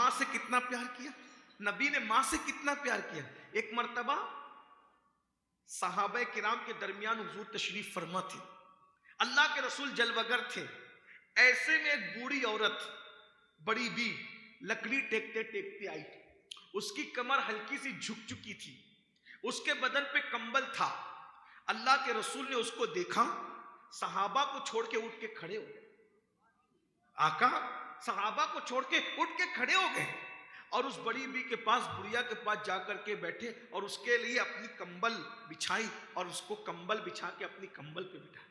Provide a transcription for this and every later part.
माँ से कितना प्यार किया, नबी ने माँ से कितना प्यार किया। एक मर्तबा सहाबा किराम के दरमियान हुजूर तशरीफ फरमा थे, अल्लाह के रसूल जलवगर थे। ऐसे में एक बूढ़ी औरत बड़ी भी लकड़ी टेकते टेकते आई। उसकी कमर हल्की सी झुक चुकी थी, उसके बदन पे कंबल था। अल्लाह के रसूल ने उसको देखा, सहाबा को छोड़ के उठ के खड़े हो गए। आका सहाबा को छोड़ के उठ के खड़े हो गए और उस बड़ी बी के पास, बुढ़िया के पास जाकर के बैठे और उसके लिए अपनी कंबल बिछाई और उसको कंबल बिछा के अपनी कंबल पे बिठा।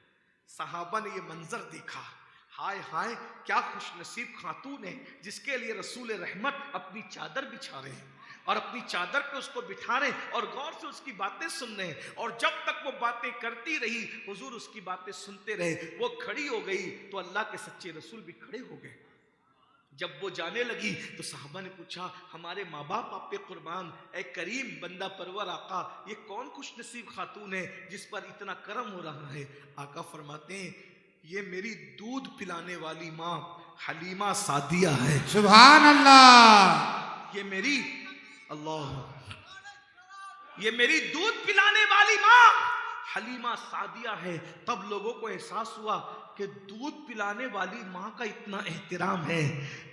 सहाबा ने ये मंजर देखा, हाय हाय क्या खुशनसीब खातून है जिसके लिए रसूल रहमत अपनी चादर बिछा रहे हैं और अपनी चादर पे उसको बिठा रहे हैं और गौर से उसकी बातें सुन रहे हैं। और जब तक वो बातें करती रही हुजूर उसकी बातें सुनते रहे। वो खड़ी हो गई तो अल्लाह के सच्चे रसूल भी खड़े हो गए। जब वो जाने लगी तो साहबा ने पूछा, हमारे माँ बाप आप पे कुर्बान, ए करीम बंदा परवर आका, ये कौन खुश नसीब खातून है जिस पर इतना करम हो रहा है। आका फरमाते हैं, ये मेरी दूध पिलाने वाली माँ हलीमा सादिया है। सुभान अल्लाह। ये मेरी ये मेरी दूध पिलाने वाली माँ हलीमा सादिया है। तब लोगों को एहसास हुआ कि दूध पिलाने वाली माँ का इतना एहतराम है।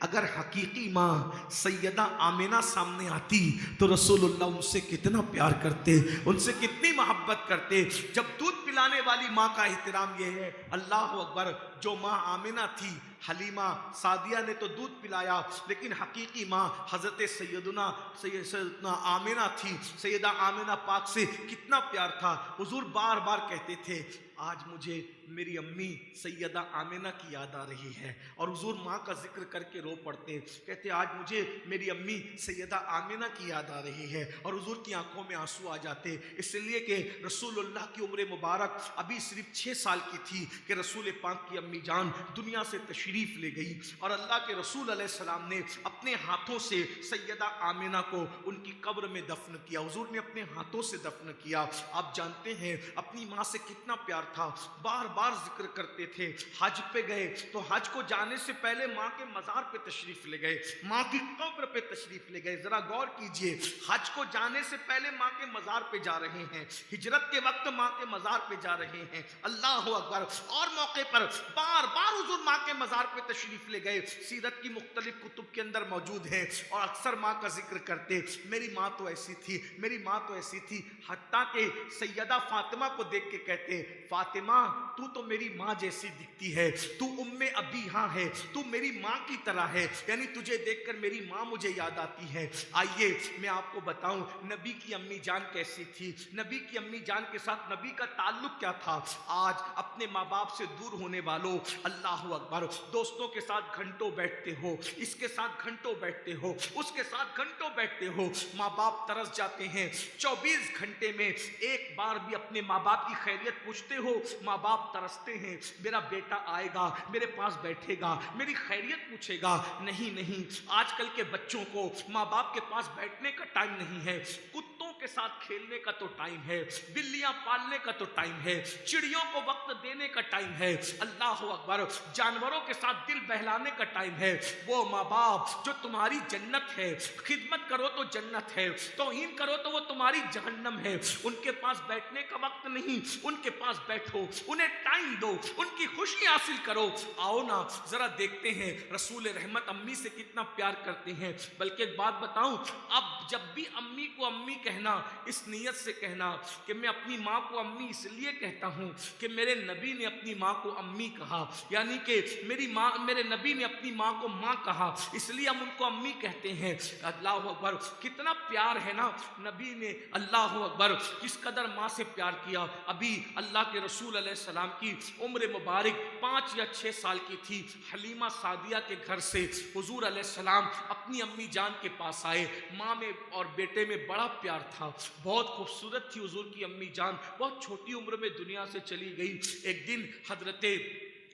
अगर हकीकी माँ सैयदा आमिना सामने आती तो रसूलुल्लाह उनसे कितना प्यार करते, उनसे कितनी मोहब्बत करते। जब दूध पिलाने वाली माँ का एहतराम यह है, अल्लाह अकबर, जो माँ आमिना थी हलीमा सादिया ने तो दूध पिलाया, लेकिन हकीकी माँ हज़रत सैयदना आमिना थी। सैयदा आमिना पाक से कितना प्यार था। हुजूर बार बार कहते थे, आज मुझे मेरी अम्मी सैयदा आमिना की याद आ रही है। और हुजूर माँ का जिक्र करके रो पड़ते, कहते आज मुझे मेरी अम्मी सैयदा आमिना की याद आ रही है। और हुजूर की आंखों में आंसू आ जाते, इसलिए कि रसूलुल्लाह की उम्र मुबारक अभी सिर्फ 6 साल की थी कि रसूल पाक की अम्मी जान दुनिया से तशरीफ़ ले गई। और अल्लाह के रसूल अलैहिस्सलाम ने अपने हाथों से सैयदा आमिना को उनकी कब्र में दफन किया। हुजूर ने अपने हाथों से दफन किया। आप जानते हैं अपनी माँ से कितना प्यार था। बार बार जिक्र करते थे, हज पे गए तो हज को जाने से पहले माँ के मज़ार पे तशरीफ़ ले गए, माँ की कब्र पे तशरीफ़ ले गए। ज़रा गौर कीजिए, हज को जाने से पहले माँ के मज़ार पे जा रहे हैं, हिजरत के वक्त माँ के मज़ार पे जा रहे हैं। अल्लाह अकबर। और मौके पर बार बार हुजूर माँ के मज़ार पे तशरीफ़ ले गए। सीरत की मुख्तलिफ कुतुब के अंदर मौजूद है और अक्सर माँ का जिक्र करते, मेरी माँ तो ऐसी थी, मेरी माँ तो ऐसी थी। हत्ता के सैयदा फातिमा को देख के कहते, फातिमा तू तो मेरी माँ जैसी दिखती है, तू उम्मे अबीहा है, तू मेरी माँ की तरह है, यानी तुझे देखकर मेरी माँ मुझे याद आती है। आइए मैं आपको बताऊं नबी की अम्मी जान कैसी थी, नबी की अम्मी जान के साथ नबी का ताल्लुक क्या था। आज अपने माँ बाप से दूर होने वालों, अल्लाह अकबर, दोस्तों के साथ घंटों बैठते हो, इसके साथ घंटों बैठते हो, उसके साथ घंटों बैठते हो, माँ बाप तरस जाते हैं। 24 घंटे में एक बार भी अपने माँ बाप की खैरियत पूछते हो, माँ बाप तरसते हैं, मेरा बेटा आएगा मेरे पास बैठेगा मेरी खैरियत पूछेगा। नहीं नहीं, आजकल के बच्चों को माँ बाप के पास बैठने का टाइम नहीं है, कुत्तों के साथ खेलने का तो टाइम है, बिल्लियां पालने का तो टाइम है, चिड़ियों को वक्त देने का टाइम है, अल्लाह अकबर, जानवरों के साथ दिल बहलाने का टाइम है। वो माँ बाप जो तुम्हारी जन्नत है, खिदमत करो तो जन्नत है, तौहीन करो तो वो तुम्हारी जहन्नम है, उनके पास बैठने का वक्त नहीं, उनके पास बैठो, उन्हें टाइम दो, उनकी खुशी हासिल करो। आओ ना जरा देखते हैं रसूल रहमत अम्मी से कितना प्यार करते हैं। बल्कि एक बात बताऊं, अब जब भी अम्मी को अम्मी कहना, इस नीयत से कहना कि मैं अपनी माँ को अम्मी इसलिए कहता हूं कि मेरे नबी ने अपनी माँ को अम्मी कहा, यानी कि मेरी माँ, मेरे नबी ने अपनी माँ को माँ कहा, इसलिए हम उनको अम्मी कहते हैं। अल्लाह अकबर, कितना प्यार है ना नबी ने, अल्लाह अकबर, किस कदर माँ से प्यार किया। अभी अल्लाह के रसूल अलैहिस्सलाम की उम्र मुबारक 5 या 6 साल की थी। हलीमा सादिया के घर से हुजूर अलैहिस्सलाम अपनी अम्मी जान के पास आए। माँ में और बेटे में बड़ा प्यार था, बहुत खूबसूरत थी हुजूर की अम्मी जान, बहुत छोटी उम्र में दुनिया से चली गई। एक दिन हजरत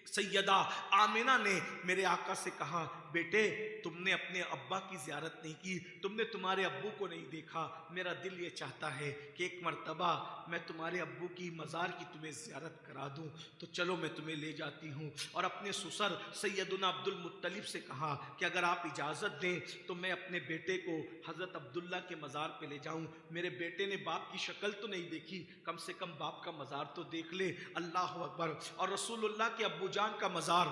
सैयदा आमिना ने मेरे आका से कहा, बेटे तुमने अपने अब्बा की ज़ियारत नहीं की, तुमने तुम्हारे अब्बू को नहीं देखा, मेरा दिल ये चाहता है कि एक मर्तबा मैं तुम्हारे अब्बू की मज़ार की तुम्हें ज़ियारत करा दूं, तो चलो मैं तुम्हें ले जाती हूँ। और अपने ससुर सैयदुना अब्दुल मुत्तलिब से कहा कि अगर आप इजाज़त दें तो मैं अपने बेटे को हज़रत अब्दुल्ला के मज़ार पे ले जाऊँ। मेरे बेटे ने बाप की शक्ल तो नहीं देखी, कम से कम बाप का मज़ार तो देख ले। अल्लाह अकबर। और रसूलुल्लाह के अब्बू जान का मज़ार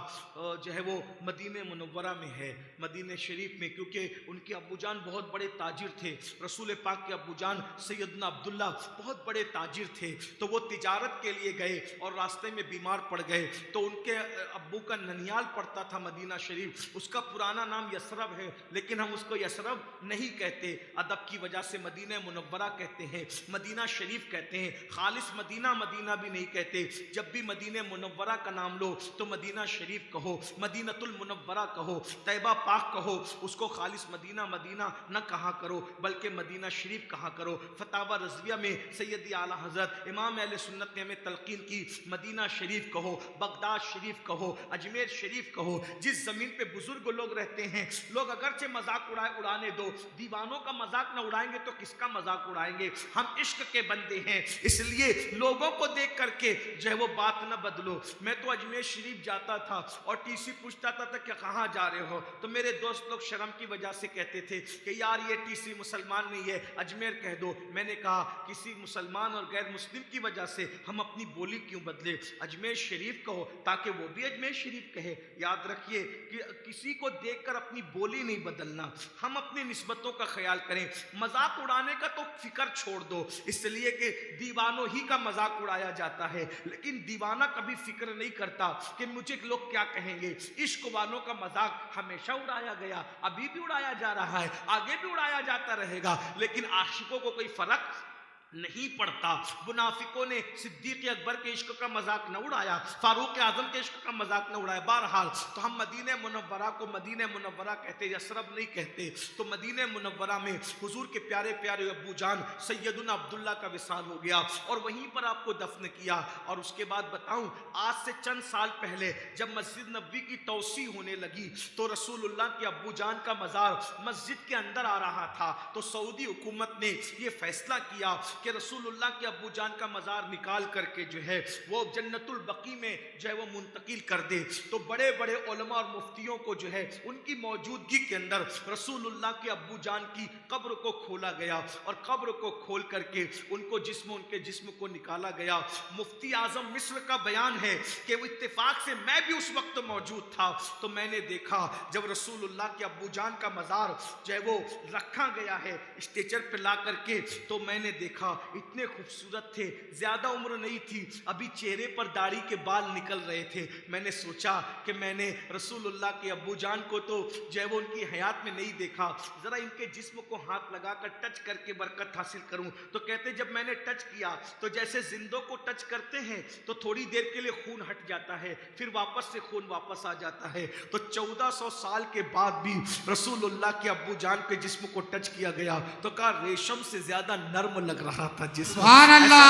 जो है वो मदीने मुनव्वरा में है, मदीने शरीफ में, क्योंकि उनके अब्बू जान बहुत बड़े ताजिर थे। रसूल पाक के अब्बू जान सैयदना अब्दुल्ला बहुत बड़े ताजिर थे, तो वो तिजारत के लिए गए और रास्ते में बीमार पड़ गए। तो उनके अब्बू का ननियाल पड़ता था मदीना शरीफ, उसका पुराना नाम यसरब है, लेकिन हम उसको यसरब नहीं कहते, अदब की वजह से मदीना मुनव्वरा कहते हैं, मदीना शरीफ कहते हैं, खालिस मदीना मदीना भी नहीं कहते। जब भी मदीना मुनव्वरा का नाम लो तो मदीना शरीफ कहो, मदीनतुल मुनव्वरा कहो, तैयबा पाक कहो, उसको खालिस मदीना मदीना न कहा करो बल्कि मदीना शरीफ कहा करो। फतावा रज़विया में सैयदी आला हज़रत इमाम अहले सुन्नत ने हमें तलकीन की, मदीना शरीफ कहो, बगदाद शरीफ कहो, अजमेर शरीफ कहो। जिस ज़मीन पे बुजुर्ग लोग रहते हैं, लोग अगरचे मजाक उड़ाने दो, दीवानों का मजाक न उड़ाएंगे तो किसका मजाक उड़ाएंगे। हम इश्क के बंदे हैं, इसलिए लोगों को देख करके जो है वो बात न बदलो। मैं तो अजमेर शरीफ जाता था और टीसी पूछता था कि कहाँ जा रहे हो, तो मेरे दोस्त लोग शर्म की वजह से कहते थे कि यार ये टीसी मुसलमान नहीं है, अजमेर कह दो। मैंने कहा किसी मुसलमान और गैर मुस्लिम की वजह से हम अपनी बोली क्यों बदले, अजमेर शरीफ कहो ताकि वो भी अजमेर शरीफ कहे। याद रखिए कि किसी को देखकर अपनी बोली नहीं बदलना, हम अपनी निस्बतों का ख्याल करें। मजाक उड़ाने का तो फिक्र छोड़ दो, इसलिए कि दीवानों ही का मजाक उड़ाया जाता है, लेकिन दीवाना कभी फिक्र नहीं करता कि मुझे लोग क्या कहेंगे। इश्क वालों का मजाक हमेशा उड़ाया गया, अभी भी उड़ाया जा रहा है, आगे भी उड़ाया जाता रहेगा, लेकिन आशिकों को कोई फर्क नहीं पड़ता। मुनाफिकों ने सिद्दीक अकबर के इश्क का मजाक न उड़ाया, फारूक आजम के इश्क का मजाक न उड़ाया। बहरहाल तो हम मदीने मुनव्वरा को मदीने मुनव्वरा कहते, यसरब नहीं कहते। तो मदीने मुनव्वरा में हुजूर के प्यारे प्यारे अब्बू जान सैयदुना अब्दुल्ला का विसाल हो गया और वहीं पर आपको दफन किया। और उसके बाद बताऊं, आज से चंद साल पहले जब मस्जिद नबवी की तौसी होने लगी तो रसूलुल्लाह के अब्बू जान का मजार मस्जिद के अंदर आ रहा था, तो सऊदी हुकूमत ने यह फैसला किया कि रसूलुल्लाह के अब्बू जान का मज़ार निकाल करके जो है वो जन्नतुल बकी में जो है वो मुंतकिल कर दे। तो बड़े बड़े उलमा और मुफ्तियों को जो है उनकी मौजूदगी के अंदर रसूलुल्लाह के अब्बू जान की कब्र को खोला गया और कब्र को खोल करके उनके जिस्म को निकाला गया। मुफ्ती आजम मिस्र का बयान है कि वो इत्तेफाक से मैं भी उस वक्त मौजूद था, तो मैंने देखा जब रसूलुल्लाह के अब्बू जान का मज़ार जो है वो रखा गया है स्टेचर पे ला करके, तो मैंने देखा इतने खूबसूरत थे, ज्यादा उम्र नहीं थी, अभी चेहरे पर दाढ़ी के बाल निकल रहे थे। मैंने सोचा कि मैंने रसूलुल्लाह के अब्बू जान को तो जो है वो उनकी हयात में नहीं देखा, जरा इनके जिस्म को हाथ लगाकर टच करके बरकत हासिल करूं। तो कहते जब मैंने टच किया तो जैसे जिंदों को टच करते हैं तो थोड़ी देर के लिए खून हट जाता है, फिर वापस से खून वापस आ जाता है। तो 1400 साल के बाद भी रसूलुल्लाह के अब्बू जान के जिस्म को टच किया गया तो कहा रेशम से ज्यादा नर्म लग रहा था जिस्म, सुभान अल्लाह।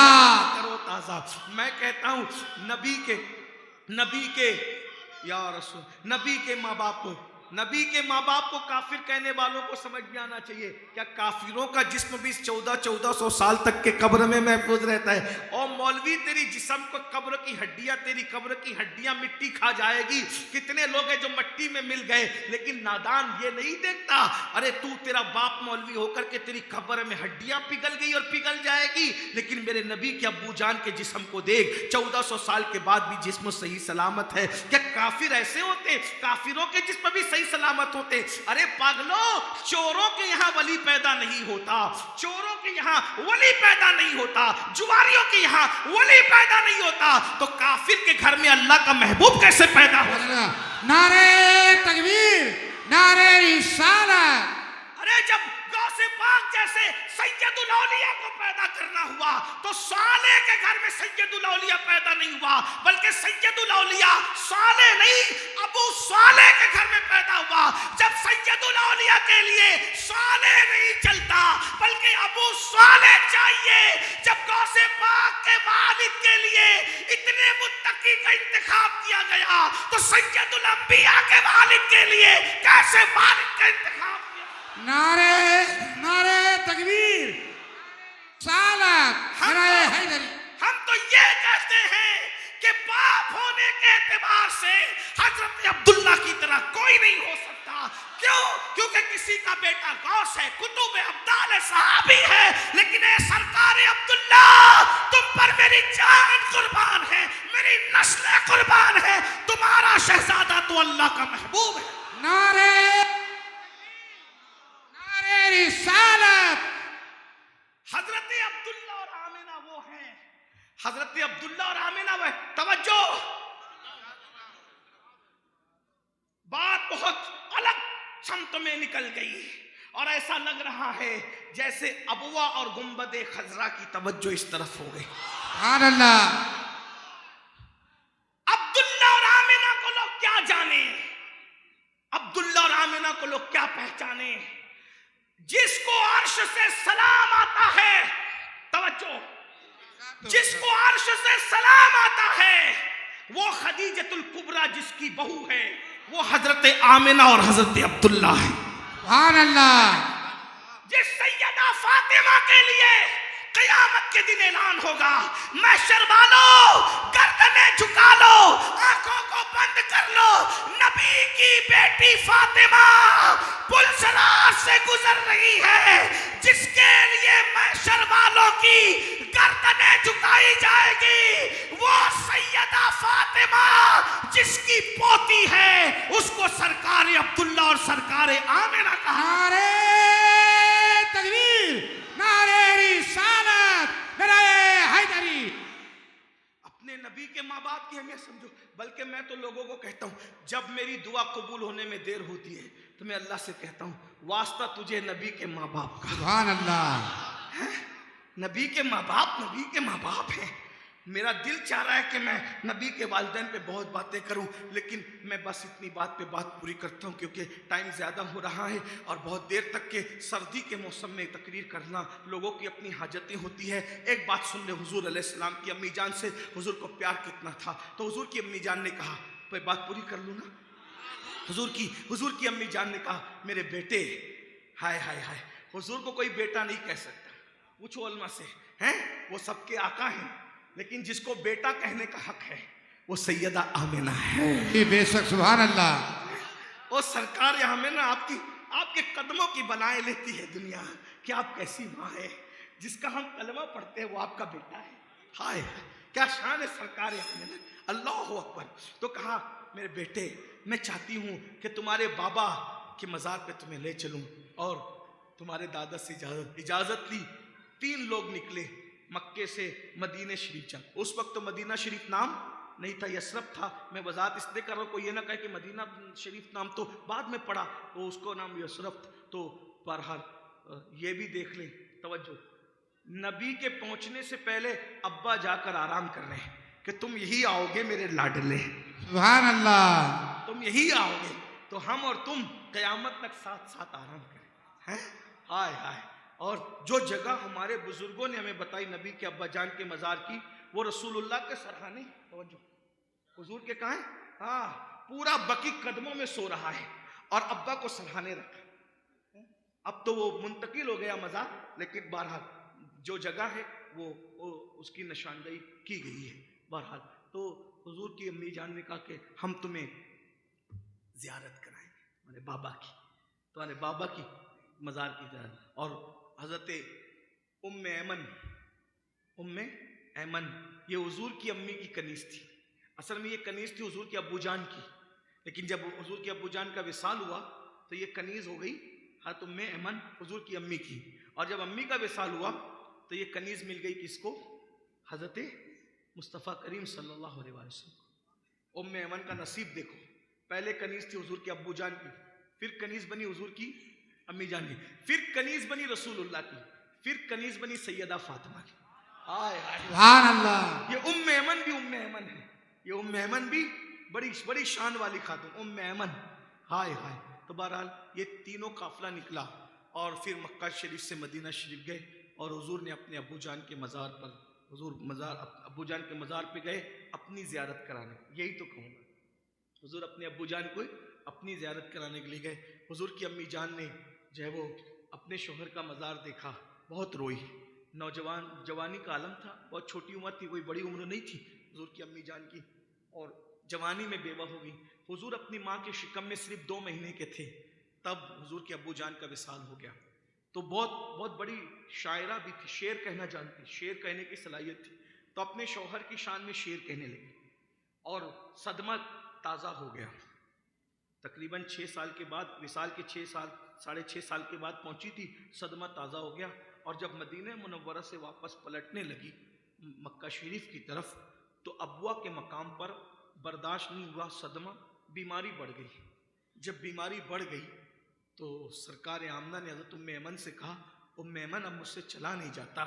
करो ताजा। मैं कहता हूं नबी के या रसूल, नबी के माँ बाप को काफिर कहने वालों को समझ में आना चाहिए, क्या काफिरों का जिस्म भी 1400 साल तक के कब्र में महफूज रहता है। और मौलवी तेरी जिस्म को कब्र की हड्डियां मिट्टी खा जाएगी। कितने लोग हैं जो मट्टी में मिल गए, लेकिन नादान ये नहीं देखता, अरे तू तेरा बाप मौलवी होकर के तेरी कब्र में हड्डियां पिघल गई और पिघल जाएगी, लेकिन मेरे नबी के अब्बू जान के जिस्म को देख, 1400 साल के बाद भी जिस्म सही सलामत है। क्या काफिर ऐसे होते? काफिरों के जिस्म भी सलामत होते? अरे पागलो, चोरों के यहां वली पैदा नहीं होता, चोरों के यहां वली पैदा नहीं होता, जुआरियों के यहां वली पैदा नहीं होता, तो काफिर के घर में अल्लाह का महबूब कैसे पैदा होगा? नारे तकबीर, नारे रिसालत। अरे जब गौसे पाक जैसे सैयदुल औलिया को पैदा करना हुआ तो साले के घर में सैयदुल औलिया पैदा नहीं हुआ, बल्कि सैयदुल औलिया साले नहीं अबू साले के घर में पैदा हुआ। जब सैयदुल औलिया के लिए साले नहीं चलता बल्कि अबू साले चाहिए, जब गौसे पाक के वालिद के लिए इतने मुत्तकी का इंतखाब किया गया किया तो सैयदुल अंबिया के वालिद के लिए कैसे वालिद का इंतखाब किया? नारे नारे तकबीर सालत नारे हैदरी। हम तो ये कहते हैं कि बाप होने के एतबार से हजरत अब्दुल्ला की तरह कोई नहीं हो सकता। क्यों? क्योंकि किसी का बेटा गौस है, कुतुब अब्दाल सहाबी है, लेकिन ए सरकार अब्दुल्ला, तुम पर मेरी जान कुर्बान है, मेरी नस्लें कुर्बान है, तुम्हारा शहजादा तो अल्लाह का महबूब है। नारे नारे रिसालत। हजरत अब्दुल्ला और आमिना वो हैं, हजरत अब्दुल्ला और आमिना वो है। तवज्जो, बात बहुत अलग समत में निकल गई और ऐसा लग रहा है जैसे अबवा और गुंबदे खजरा की तवज्जो इस तरफ हो गई। सुभान अल्लाह। अब्दुल्ला और आमिना को लोग क्या जाने, अब्दुल्ला और आमिना को लोग क्या पहचाने? जिसको अर्श से सलाम आता है, तवज्जो, जिसको अर्श से सलाम आता है वो खदीजतुल कुबरा जिसकी बहू है, वो हजरत आमिना और हजरत अब्दुल्ला है। सुभान अल्लाह। जिस सैयदा फातिमा के लिए क़यामत के दिन ऐलान होगा, महशर वालों गर्दनें झुका लो, आंखों को बंद कर लो, नबी की बेटी फातिमा पुलसरार से गुजर रही है, जिसके लिए महशर वालों की गर्दनें झुकाई जाएगी, वो सैयदा फातिमा जिसकी पोती है, उसको सरकार अब्दुल्ला और सरकार आमिना कहा। नारे तकबीर नारे रिसालत नारे हैदरी। अपने नबी के माँ बाप की अहमियत समझो। बल्कि मैं तो लोगों को कहता हूँ, जब मेरी दुआ कबूल होने में देर होती है तो मैं अल्लाह से कहता हूँ, वास्ता तुझे नबी के माँ बाप का। सुभान अल्लाह। नबी के माँ बाप, नबी के माँ बाप हैं। मेरा दिल चाह रहा है कि मैं नबी के वालिदैन पे बहुत बातें करूं, लेकिन मैं बस इतनी बात पे बात पूरी करता हूं क्योंकि टाइम ज़्यादा हो रहा है और बहुत देर तक के सर्दी के मौसम में तकरीर करना लोगों की अपनी हाजतें होती है। एक बात सुन ले, हुजूर अलैहिस्सलाम की अम्मी जान से हुजूर को प्यार कितना था, तो हुजूर की अम्मी जान ने कहा, मैं बात पूरी कर लूँ ना। हुजूर की अम्मी जान ने कहा, मेरे बेटे, हाय हाय हाय, हुजूर को कोई बेटा नहीं कह सकता, पूछो उलमा से, हैं वो सबके आका हैं, लेकिन जिसको बेटा कहने का हक है वो सैयदा आमिना है। बेशक सुभान अल्लाह। वो सरकार आमिना आपके कदमों की बनाए लेती है दुनिया कि आप कैसी माँ है, जिसका हम कलमा पढ़ते हैं वो आपका बेटा है। हाय क्या शान है सरकार आमिना, अल्लाह अकबर। तो कहा, मेरे बेटे, मैं चाहती हूँ कि तुम्हारे बाबा के मज़ार पे तुम्हें ले चलूँ, और तुम्हारे दादा से इजाज़त ली। 3 लोग निकले मक्के से मदीने शरीफ जा। उस वक्त तो मदीना शरीफ नाम नहीं था, यसरब था। मैं वजाहत इसलिए कर रहा हूँ, कोई ये ना कहे कि मदीना शरीफ नाम तो बाद में पड़ा, तो उसको नाम यसरब। तो बहरहाल ये भी देख लें, तवज्जो, नबी के पहुंचने से पहले अब्बा जाकर आराम कर रहे हैं कि तुम यही आओगे मेरे लाडले, सुभान अल्लाह। तुम यही आओगे, तो हम और तुम क़यामत तक साथ साथ आराम करें। हैं हाय हाय। और जो जगह हमारे बुजुर्गों ने हमें बताई नबी के अब्बा जान के मज़ार की, वो रसूलुल्लाह के सरहाने, हुजूर के कहाँ है? हाँ, पूरा बकी कदमों में सो रहा है और अब्बा को सरहाने रखा। अब तो वो मुंतकिल हो गया मज़ार, लेकिन बहरहाल जो जगह है वो उसकी निशानदेही की गई है। बहरहाल तो हुजूर की अम्मी जान ने कहा कि हम तुम्हें ज़ियारत कराएं तुम्हारे बाबा की, तुम्हारे बाबा की मज़ार की ज़ियारत। और हज़रत उम्मे ऐमन ये हुजूर की अम्मी की कनीज़ थी। असल में ये कनीज़ थी हुजूर के अब्बू जान की, लेकिन जब हुजूर के अब्बू जान का विसाल हुआ तो ये कनीज़ हो गई हज़रत उम्मे ऐमन हुजूर की अम्मी की। और जब अम्मी का विसाल हुआ तो ये कनीज़ मिल गई किसको? हज़रत मुस्तफ़ा करीम सल्लल्लाहु अलैहि वसल्लम। उम्मे ऐमन का नसीब देखो, पहले कनीज़ थी हुजूर के अब्बू जान की, फिर कनीज़ बनी हुजूर की अम्मी जान की, फिर कनीज़ बनी रसूलुल्लाह की, फिर कनीज़ बनी सैयदा फातिमा की। हाय हाय सुभान अल्लाह। ये उम्मे ऐमन भी उम्मे ऐमन है, ये उम्मे ऐमन भी बड़ी बड़ी शान वाली खातून उम्मे ऐमन। हाय हाय। तो बहरहाल ये तीनों काफिला निकला और फिर मक्का शरीफ से मदीना शरीफ गए और हुजूर ने अपने अब्बू जान के मज़ार पर, हुजूर अब्बू जान के मज़ार पे गए अपनी ज़ियारत कराने। यही तो कहूँगा, हुजूर अपने अब्बू जान को अपनी ज़ियारत कराने के लिए गए। हुजूर की अम्मी जान ने जो है वो अपने शोहर का मज़ार देखा, बहुत रोई। जवानी का आलम था, बहुत छोटी उम्र थी, कोई बड़ी उम्र नहीं थी हुजूर की अम्मी जान की, और जवानी में बेवा हो गई। हुजूर अपनी माँ के शिकम में सिर्फ 2 महीने के थे, तब हुजूर के अब्बू जान का विसाल हो गया। तो बहुत बहुत बड़ी शायरा भी थी, शेर कहना जानती, शेर कहने की सलाहियत थी। तो अपने शौहर की शान में शेर कहने लगी और सदमा ताज़ा हो गया। तकरीबन 6 साल के बाद, विसाल के 6.5 साल के बाद पहुंची थी, सदमा ताज़ा हो गया। और जब मदीना मुनव्वरा से वापस पलटने लगी मक्का शरीफ की तरफ, तो अबुआ के मकाम पर बर्दाश्त नहीं हुआ सदमा, बीमारी बढ़ गई। जब बीमारी बढ़ गई तो सरकार आमना ने हज़रत उम्मे ऐमन से कहा, उम्मे ऐमन अब मुझसे चला नहीं जाता,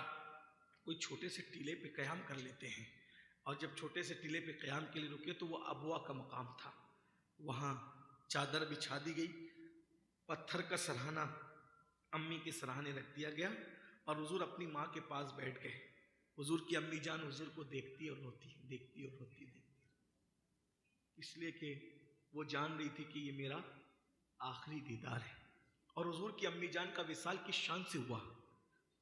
कोई छोटे से टीले पे क़याम कर लेते हैं। और जब छोटे से टीले पे क़याम के लिए रुके तो वो अबुआ का मकाम था, वहाँ चादर बिछा दी गई, पत्थर का सरहाना अम्मी के सरहाने रख दिया गया और हुजूर अपनी माँ के पास बैठ गए। हुजूर की अम्मी जान हुजूर को देखती और रोती, देखती और रोती, इसलिए कि वो जान रही थी कि ये मेरा आखिरी दीदार है। और हुजूर की अम्मी जान का विसाल किस शान से हुआ,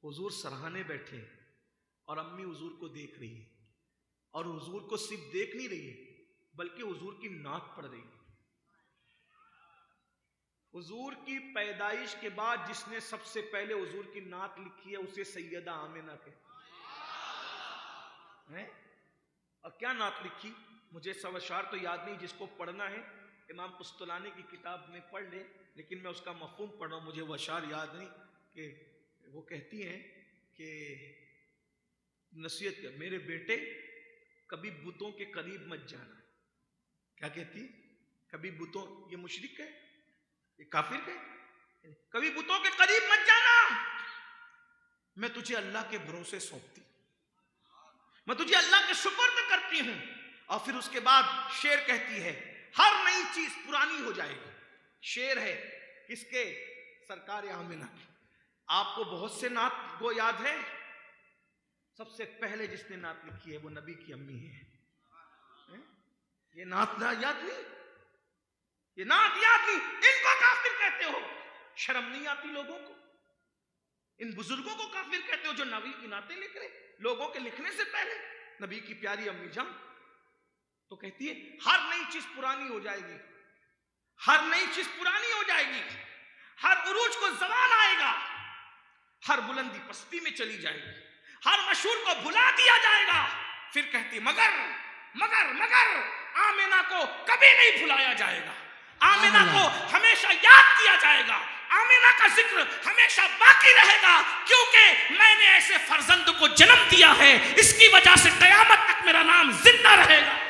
हुजूर सरहाने बैठे और अम्मी हुजूर को देख रही है, और हुजूर को सिर्फ देख नहीं रही है बल्कि हुजूर की नात पढ़ रही है। हुजूर की पैदाइश के बाद जिसने सबसे पहले हुजूर की नात लिखी है उसे सैयदा आमिना कहते हैं। और क्या नात लिखी, मुझे सब अशार तो याद नहीं, जिसको पढ़ना है इमाम कुस्तलानी की किताब में पढ़ ले, लेकिन मैं उसका मफ़हूम पढ़ रहा हूँ, मुझे वो अशार याद नहीं। कि वो कहती हैं कि नसीहत, मेरे बेटे कभी बुतों के करीब मत जाना। क्या कहती, कभी बुतों, ये मुशरिक है, ये काफिर है, कभी बुतों के करीब मत जाना, मैं तुझे अल्लाह के भरोसे सौंपती, मैं तुझे अल्लाह के सुपुर्द करती हूं। और फिर उसके बाद शेर कहती है, हर नई चीज पुरानी हो जाएगी। शेर है किसके, सरकार आमिना की। आपको बहुत से नात को याद है, सबसे पहले जिसने नात लिखी है वो नबी की अम्मी है। ये नात ना याद नहीं, ये नात याद नहीं, इनको काफिर कहते हो, शर्म नहीं आती लोगों को? इन बुजुर्गों को काफिर कहते हो जो नबी की नातें लिख रहे, लोगों के लिखने से पहले। नबी की प्यारी अम्मी जान तो कहती है, हर नई चीज पुरानी हो जाएगी, हर नई चीज पुरानी हो जाएगी, हर उरूज को ज़वाल आएगा, हर बुलंदी पस्ती में चली जाएगी, हर मशहूर को भुला दिया जाएगा। फिर कहती, मगर मगर मगर आमिना को कभी नहीं भुलाया जाएगा, आमिना को हमेशा याद किया जाएगा, आमिना का जिक्र हमेशा बाकी रहेगा, क्योंकि मैंने ऐसे फर्जंद को जन्म दिया है, इसकी वजह से कयामत तक मेरा नाम जिंदा रहेगा।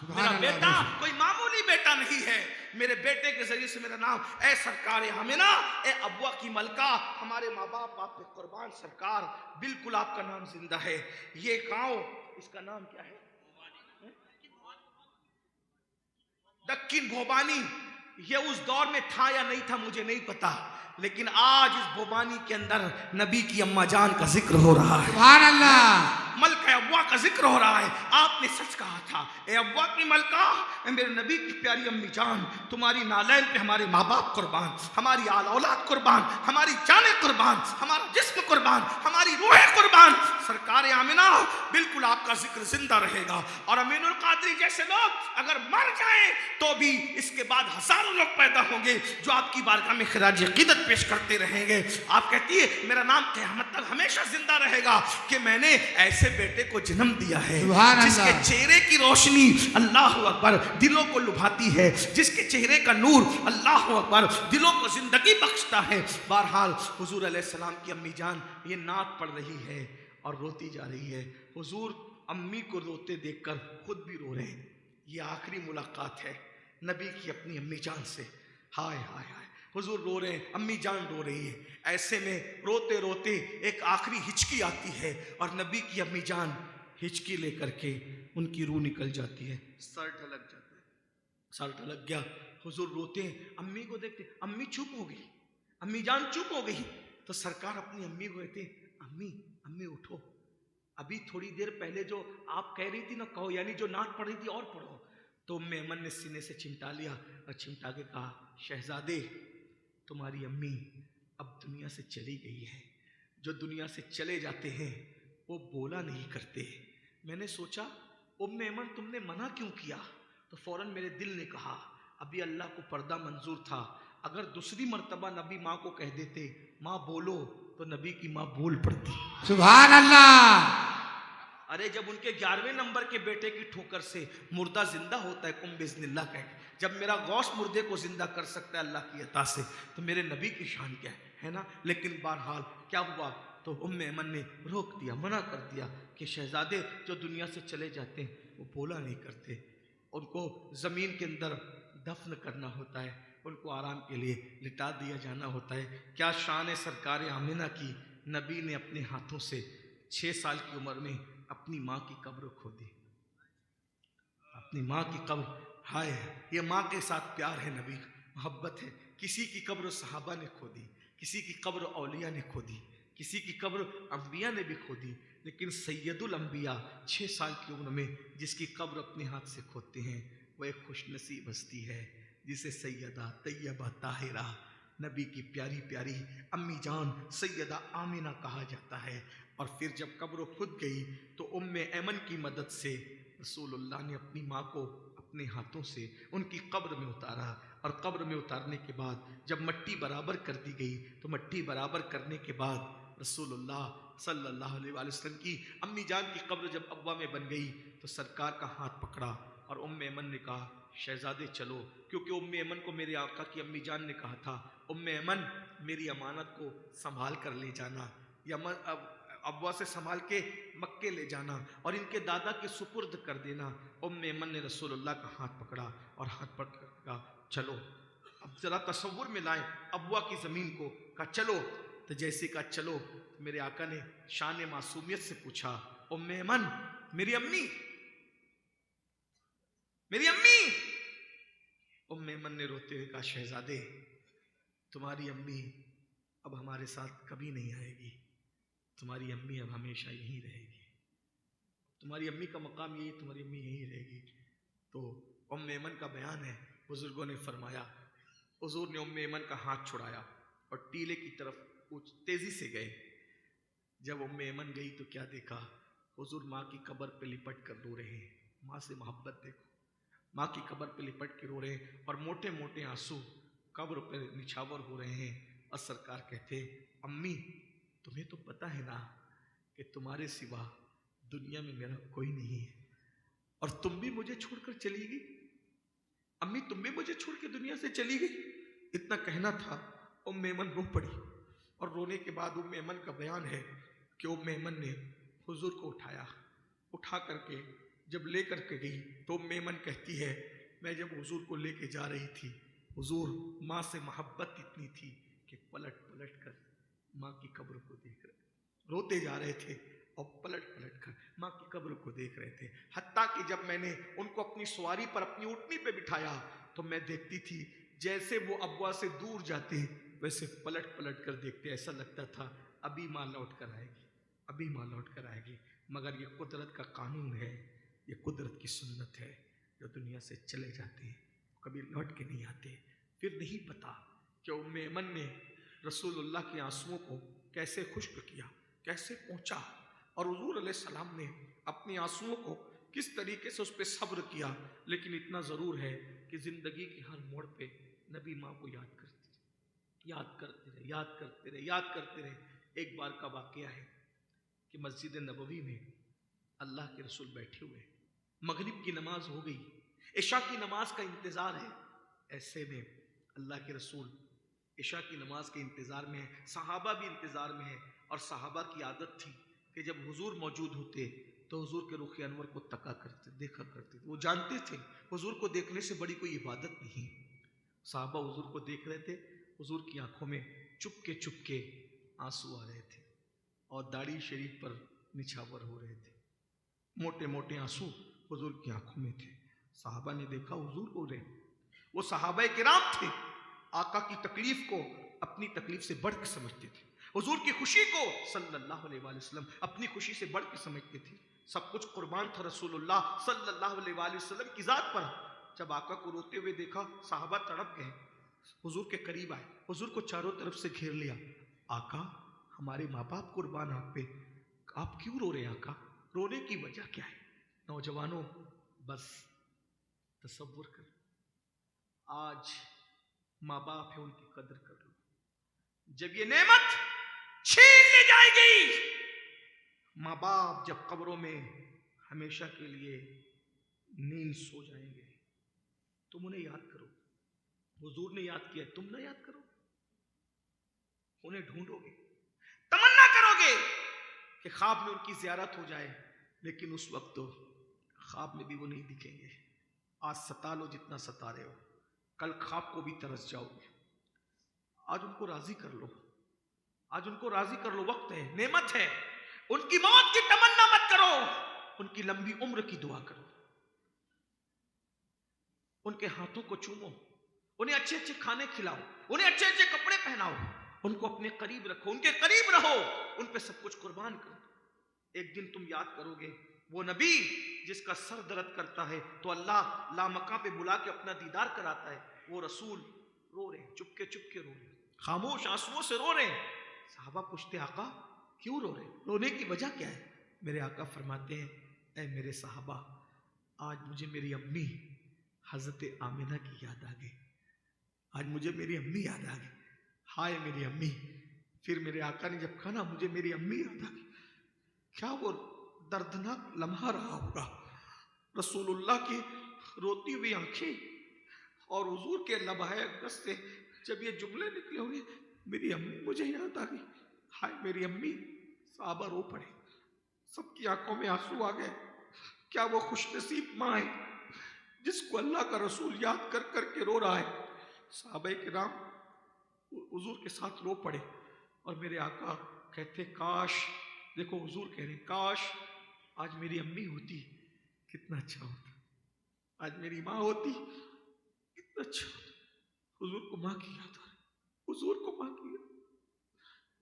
मेरा बेटा कोई मामूली बेटा नहीं है, मेरे बेटे के जरिए से मेरा नाम, ए सरकार आमिना, ए अब्वा की मलका, हमारे माँ बाप आप पे कुर्बान सरकार, बिल्कुल आपका नाम जिंदा है। ये गांव, इसका नाम क्या है, दक्किन भोबानी। ये उस दौर में था या नहीं था मुझे नहीं पता, लेकिन आज इस भोबानी के अंदर नबी की अम्मा जान का जिक्र हो रहा है। सुभान अल्लाह, मलका अब्वा का जिक्र हो रहा है। आपने सच कहा था, ए अब्वा की मलका, मेरे नबी की प्यारी अम्मी जान, तुम्हारी नालैन पे हमारे माँ बाप कुर्बान, हमारी आल औलाद कुर्बान, हमारी जाने कुर्बान, हमारा जिस्म कुर्बान, हमारी रूहें कुर्बान। सरकार आमिना, बिल्कुल आपका जिक्र जिंदा रहेगा। और अमीनुल कादरी जैसे लोग अगर मर जाएं तो भी इसके बाद हजारों लोग पैदा होंगे जो आपकी बारगाह में खिराज अकीदत पेश करते रहेंगे। आप कहती है, मेरा नाम क़यामत तक हमेशा जिंदा रहेगा कि मैंने ऐसे बेटे को जन्म दिया है जिसके चेहरे की रोशनी अल्लाह अकबर दिलों को लुभाती है, जिसके चेहरे का नूर अल्लाह अकबर दिलों को जिंदगी बख्शता है। बहरहाल हुजूर अलैहिस्सलाम की अम्मी जान ये नात पढ़ रही है और रोती जा रही है। हुजूर अम्मी को रोते देखकर खुद भी रो रहे हैं। ये आखिरी मुलाकात है नबी की अपनी अम्मी जान से। हाय हाय हाय, हुजूर रो रहे हैं, अम्मी जान रो रही है। ऐसे में रोते रोते एक आखिरी हिचकी आती है और नबी की अम्मी जान हिचकी लेकर के उनकी रूह निकल जाती है, सर ढलक जाता है, सर ढलक गया। हुजूर रोते हैं, अम्मी को देखते, अम्मी चुप हो गई, अम्मी जान चुप हो गई। तो सरकार अपनी अम्मी को कहते, अम्मी अम्मी उठो, अभी थोड़ी देर पहले जो आप कह रही थी ना, कहो, यानी जो नात पढ़ रही थी और पढ़ो। तो उम्मे ऐमन ने सीने से चिमटा लिया और चिमटा के कहा, शहजादे तुम्हारी अम्मी अब दुनिया से चली गई है। जो दुनिया से चले जाते हैं वो बोला नहीं करते। मैंने सोचा उम्मे ऐमन तुमने मना क्यों किया? तो फौरन मेरे दिल ने कहा अभी अल्लाह को पर्दा मंजूर था, अगर दूसरी मर्तबा नबी माँ को कह देते माँ बोलो, तो नबी की माँ बोल पड़ती। सुभान अल्लाह। अरे जब उनके 11वें नंबर के बेटे की ठोकर से मुर्दा जिंदा होता है कुम बिस्मिल्लाह कह, जब मेरा गौस मुर्दे को जिंदा कर सकता है अल्लाह की अता से, तो मेरे नबी की शान क्या है ना। लेकिन बहरहाल क्या हुआ, तो उम्मे ऐमन ने रोक दिया, मना कर दिया कि शहजादे जो दुनिया से चले जाते हैं वो बोला नहीं करते, उनको ज़मीन के अंदर दफन करना होता है, उनको आराम के लिए लिटा दिया जाना होता है। क्या शान है सरकार आमिना की, नबी ने अपने हाथों से 6 साल की उम्र में अपनी माँ की कब्र खोदी। अपनी माँ की कब्र, हाय ये माँ के साथ प्यार है, नबी मोहब्बत है। किसी की कब्र सहाबा ने खोदी, किसी की कब्र औलिया ने खोदी, किसी की कब्र अंबिया ने भी खोदी, लेकिन सैयदुल अंबिया 6 साल की उम्र में जिसकी कब्र अपने हाथ से खोदते हैं वो एक खुशनसीब हस्ती है जिसे सैयदा तैयबा ताहिरा नबी की प्यारी प्यारी अम्मी जान सैयदा आमिना कहा जाता है। और फिर जब कब्र खुद गई तो उम्मे ऐमन की मदद से रसूलुल्लाह ने अपनी माँ को अपने हाथों से उनकी कब्र में उतारा, और कब्र में उतारने के बाद जब मट्टी बराबर कर दी गई तो मट्टी बराबर करने के बाद रसूलुल्लाह सल्लल्लाहु अलैहि वसल्लम की अम्मी जान की कब्र जब अब्वा में बन गई तो सरकार का हाथ पकड़ा और उम्मे ऐमन ने कहा शहजादे चलो, क्योंकि उम्मे ऐमन को मेरे आका की अम्मी जान ने कहा था उम्मे ऐमन मेरी अमानत को संभाल कर ले जाना, या अब्वा से संभाल के मक्के ले जाना और इनके दादा के सुपुर्द कर देना। उम्मे ऐमन ने रसूलुल्लाह का हाथ पकड़ा और हाथ पकड़ कहा चलो। अब जरा तसव्वुर में लाएं अब्वा की जमीन को, कहा चलो, तो जैसे कहा चलो मेरे आका ने शान मासूमियत से पूछा उम्मे ऐमन मेरी अम्मी, मेरी अम्मी। उम्मे ऐमन ने रोते हुए कहा शहजादे तुम्हारी अम्मी अब हमारे साथ कभी नहीं आएगी, तुम्हारी अम्मी अब हमेशा यहीं रहेगी, तुम्हारी अम्मी का मकाम यही, तुम्हारी अम्मी यहीं रहेगी। तो उम्मे ऐमन का बयान है, बुजुर्गों ने फरमाया हुजूर ने उम्मे ऐमन का हाथ छुड़ाया और टीले की तरफ कुछ तेजी से गए। जब उम्मे ऐमन गई तो क्या देखा, हुजूर माँ की कब्र पे लिपट कर रो रहे हैं। माँ से मोहब्बत देखो, माँ की कब्र पे लिपट के रो रहे हैं और मोटे मोटे आंसू कब्र पे निछावर हो रहे हैं। और सरकार कहते अम्मी तुम्हें तो पता है ना कि तुम्हारे सिवा दुनिया में मेरा कोई नहीं है, और तुम भी मुझे छोड़कर चली गई। अम्मी तुम भी मुझे छोड़ के दुनिया से चली गई। इतना कहना था, उम्मे ऐमन रो पड़ी और रोने के बाद उम्मे ऐमन का बयान है कि उम्मे ऐमन ने हुजूर को उठाया, उठा करके जब ले करके गई तो उम्मे ऐमन कहती है मैं जब हुजूर को लेके जा रही थी, हुजूर माँ से मोहब्बत इतनी थी कि पलट पलट कर माँ की कब्र को देख रहे, रोते जा रहे थे और पलट पलट कर माँ की कब्र को देख रहे थे। हत्ता कि जब मैंने उनको अपनी सवारी पर अपनी ऊँटनी पे बिठाया तो मैं देखती थी जैसे वो अब्वा से दूर जाते वैसे पलट पलट कर देखते, ऐसा लगता था अभी माँ लौट कर आएगी, अभी माँ लौट कर आएगी। मगर ये कुदरत का कानून है, ये कुदरत की सुन्नत है, जो दुनिया से चले जाते हैं कभी लौट के नहीं आते। फिर नहीं पता कि उम्मे ऐमन ने रसूलुल्लाह के आंसुओं को कैसे खुश्क किया, कैसे पहुँचा, और हुजूर अलैहिस्सलाम ने अपने आंसुओं को किस तरीके से उस पर सब्र किया। लेकिन इतना ज़रूर है कि ज़िंदगी के हर मोड़ पे नबी माँ को याद करते रहे, याद करते रहे, याद करते रहे, याद करते रहे। एक बार का वाक़या है कि मस्जिद नबवी में अल्लाह के रसूल बैठे हुए, मगरिब की नमाज हो गई, इशा की नमाज का इंतज़ार है। ऐसे में अल्लाह के रसूल इशा की नमाज के इंतज़ार में है, सहाबा भी इंतज़ार में है। और सहाबा की आदत थी कि जब हुजूर मौजूद होते तो हुजूर के रुख अनवर को तका करते, देखा करते। वो जानते थे हुजूर को देखने से बड़ी कोई इबादत नहीं। सहाबा हुजूर को देख रहे थे, हुजूर की आंखों में चुपके आंसू आ रहे थे और दाढ़ी शरीफ पर निछावर हो रहे थे, मोटे मोटे आंसू हुजूर की आंखों में थे। सहाबा ने देखा हुजूर रो रहे, वो सहाबाए किराम थे, आका की तकलीफ को अपनी तकलीफ से बढ़ के समझते थे, हुजूर की खुशी को सल्लल्लाहु अलैहि वसल्लम अपनी खुशी से बढ़ के समझते थे। सब कुछ कुर्बान था रसूलुल्लाह सल्लल्लाहु अलैहि वसल्लम की जात पर, जब आका को रोते हुए देखा, साहबा तड़प गए, हुजूर के करीब आए, हुजूर को चारों तरफ से घेर लिया। आका, हमारे माँ बाप कुर्बान आप पे, आप क्यों रो रहे हैं आका? रोने की वजह क्या है? नौजवानों, बस तसव्वुर कर, आज माँ बाप है, उनकी कदर कर लो। जब ये नेमत छीन ली जाएगी, माँ बाप जब कब्रों में हमेशा के लिए नींद सो जाएंगे, तुम उन्हें याद करो। हुजूर ने याद किया, तुम ना याद करो? उन्हें ढूंढोगे, तमन्ना करोगे कि ख्वाब में उनकी ज़ियारत हो जाए, लेकिन उस वक्त तो ख्वाब में भी वो नहीं दिखेंगे। आज सता लो जितना सता रहे हो, कल ख्वाब को भी तरस जाओगे। आज उनको राजी कर लो, आज उनको राजी कर लो, वक्त है, नेमत है। उनकी मौत की तमन्ना मत करो, उनकी लंबी उम्र की दुआ करो। उनके हाथों को चूमो, उन्हें अच्छे अच्छे खाने खिलाओ, उन्हें अच्छे अच्छे कपड़े पहनाओ, उनको अपने करीब रखो, उनके करीब रहो, उन पे सब कुछ कुर्बान करो। एक दिन तुम याद करोगे वो नबी जिसका सर दर्द करता है तो अल्लाह लामका पे बुला के अपना दीदार कराता है। वो रसूल रो रहे, चुपके चुपके रो रहे, खामोश आंसुओं से रो रहे। साहबा पूछते, आका क्यों रो रहे? रोने की वजह क्या है? मेरे आका फरमाते हैं, ऐ मेरे साहबा, आज मुझे मेरी अम्मी हजरत आमिना की याद आ गई। आज मुझे मेरी अम्मी याद आ गई। हाय मेरी अम्मी। फिर मेरे आका ने जब कहा ना, मुझे मेरी अम्मी याद आ गई, क्या वो दर्दनाक लम्हा रहा होगा। रसूलुल्लाह की रोती हुई आंखें और हुजूर के लबहाए अक़दस से जब ये जुमले निकले होंगे, मेरी अम्मी मुझे याद आ गई, हाय मेरी अम्मी। साहबा रो पड़े, सबकी आंखों में आंसू आ गए। क्या वो खुशनसीब माँ है जिसको अल्लाह का रसूल याद कर करके रो रहा है? साहबा किराम हुजूर के साथ रो पड़े और मेरे आका कहते, काश, देखो हुजूर कह रहे, काश आज मेरी अम्मी होती कितना अच्छा होता, आज मेरी माँ होती कितना अच्छा होता। हुजूर को माँ की याद आ रही, हुजूर को माँ की याद।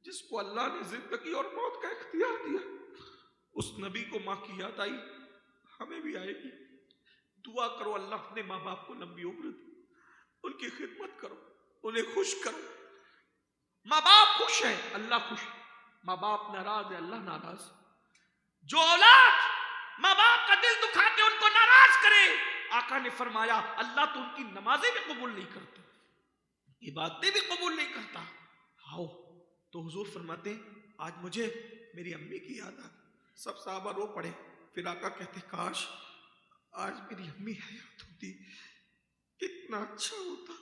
जिसको अल्लाह ने जिंदगी और मौत का इख्तियार दिया, उस नबी को माँ की याद आई, हमें भी आएगी। दुआ करो अल्लाह अपने माँ बाप को लंबी उम्र दे, उनकी खिदमत करो, उन्हें खुश करो। माँ बाप खुश है, अल्लाह खुश है। माँ बाप नाराज है, अल्लाह नाराज। जो औलाद माँ बाप का दिल दुखा के उनको नाराज करे, आका ने फरमाया अल्लाह तो उनकी नमाजें भी कबूल नहीं करता, इबादतें भी कबूल नहीं करता। आओ तो हुजूर फरमाते, आज मुझे मेरी अम्मी की याद आ गई। सब साहबा रो पड़े। फिर आका कहते, काश आज मेरी अम्मी हयात होती कितना अच्छा होता।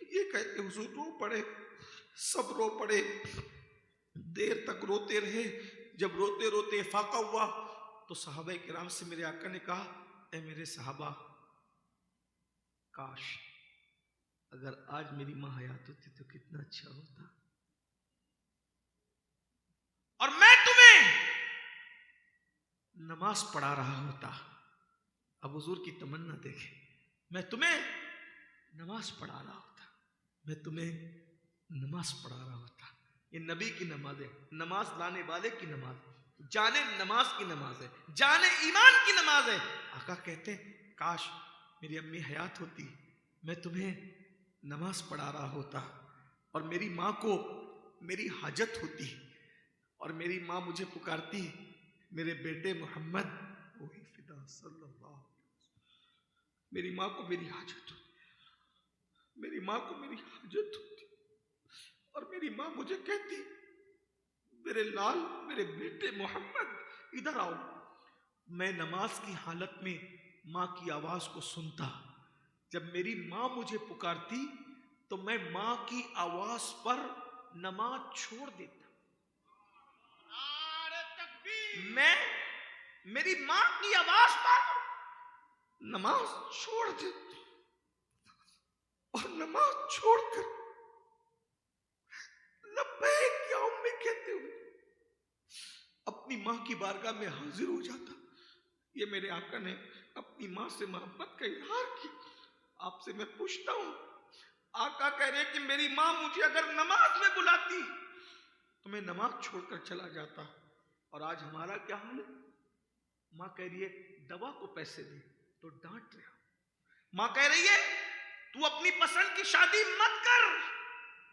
ये कहते हुजूर रो पड़े, सब रो पड़े, देर तक रोते रहे। जब रोते रोते फाका हुआ तो सहाबा किराम से मेरे आका ने कहा, ए मेरे सहाबा, काश अगर आज मेरी माँ हयात होती तो कितना अच्छा होता, और मैं तुम्हें नमाज पढ़ा रहा होता। अब हुजूर की तमन्ना देखे, मैं तुम्हें नमाज पढ़ा रहा होता, मैं तुम्हें नमाज पढ़ा रहा होता। ये नबी की नमाज है, नमाज लाने वाले की नमाज, जाने नमाज की नमाज है, जाने ईमान की नमाज है। आका कहते हैं, काश मेरी अम्मी हयात होती, मैं तुम्हें नमाज पढ़ा रहा होता, और मेरी माँ को मेरी हाजत होती, और मेरी माँ मुझे पुकारती, मेरे बेटे मोहम्मद वही फिदा सल्लल्लाहु अलैहि वसल्लम। मेरी माँ को मेरी हाजत होती, मेरी माँ को मेरी हाजत होती, और मेरी माँ मुझे कहती, मेरे लाल, मेरे बेटे मोहम्मद इधर आओ। मैं नमाज की हालत में माँ की आवाज को सुनता। जब मेरी माँ मुझे पुकारती तो मैं माँ की आवाज पर नमाज छोड़ देता। मैं मेरी माँ की आवाज पर नमाज छोड़ देता, और नमाज छोड़कर लब्बैक या उम्मी कहते हुए अपनी माँ की बारगाह में हाजिर हो जाता। ये मेरे आका ने अपनी माँ से मोहब्बत का इजहार किया। आपसे मैं पूछता हूं, आका कह रहे कि मेरी माँ मुझे अगर नमाज में बुलाती तो मैं नमाज छोड़कर चला जाता, और आज हमारा क्या हाल है? माँ कह रही है दवा को पैसे दे तो डांट रहे हो, मां कह रही है तू अपनी पसंद की शादी मत कर,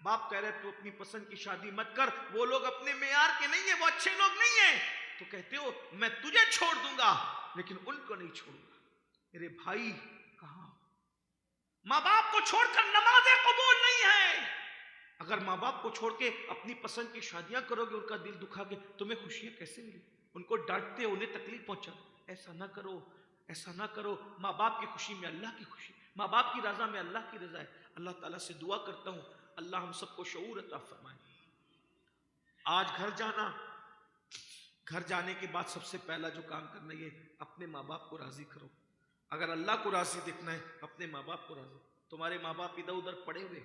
बाप कह रहे तू अपनी पसंद की शादी मत कर, वो लोग अपने मेयार के नहीं है, वो अच्छे लोग नहीं है। तो कहते हो मैं तुझे छोड़ दूंगा लेकिन उनको नहीं छोड़ूंगा। मेरे भाई कहां, मां बाप को छोड़कर नमाज़ें कबूल नहीं है। अगर माँ बाप को छोड़ के अपनी पसंद की शादियां करोगे, उनका दिल दुखा के, तुम्हें खुशियां कैसे मिली? उनको डांटते, उन्हें तकलीफ पहुंचा, ऐसा ना करो, ऐसा ना करो। माँ बाप की खुशी में अल्लाह की खुशी, माँ बाप की रजा में अल्लाह की रजा है। अल्लाह ताला से दुआ करता हूं अल्लाह हम सबको शऊर अता फरमाए। आज घर जाना, घर जाने के बाद सबसे पहला जो काम करना है अपने माँ बाप को राजी करो। अगर अल्लाह को राजी देखना है अपने माँ बाप को राजी। तुम्हारे माँ बाप इधर उधर पड़े हुए,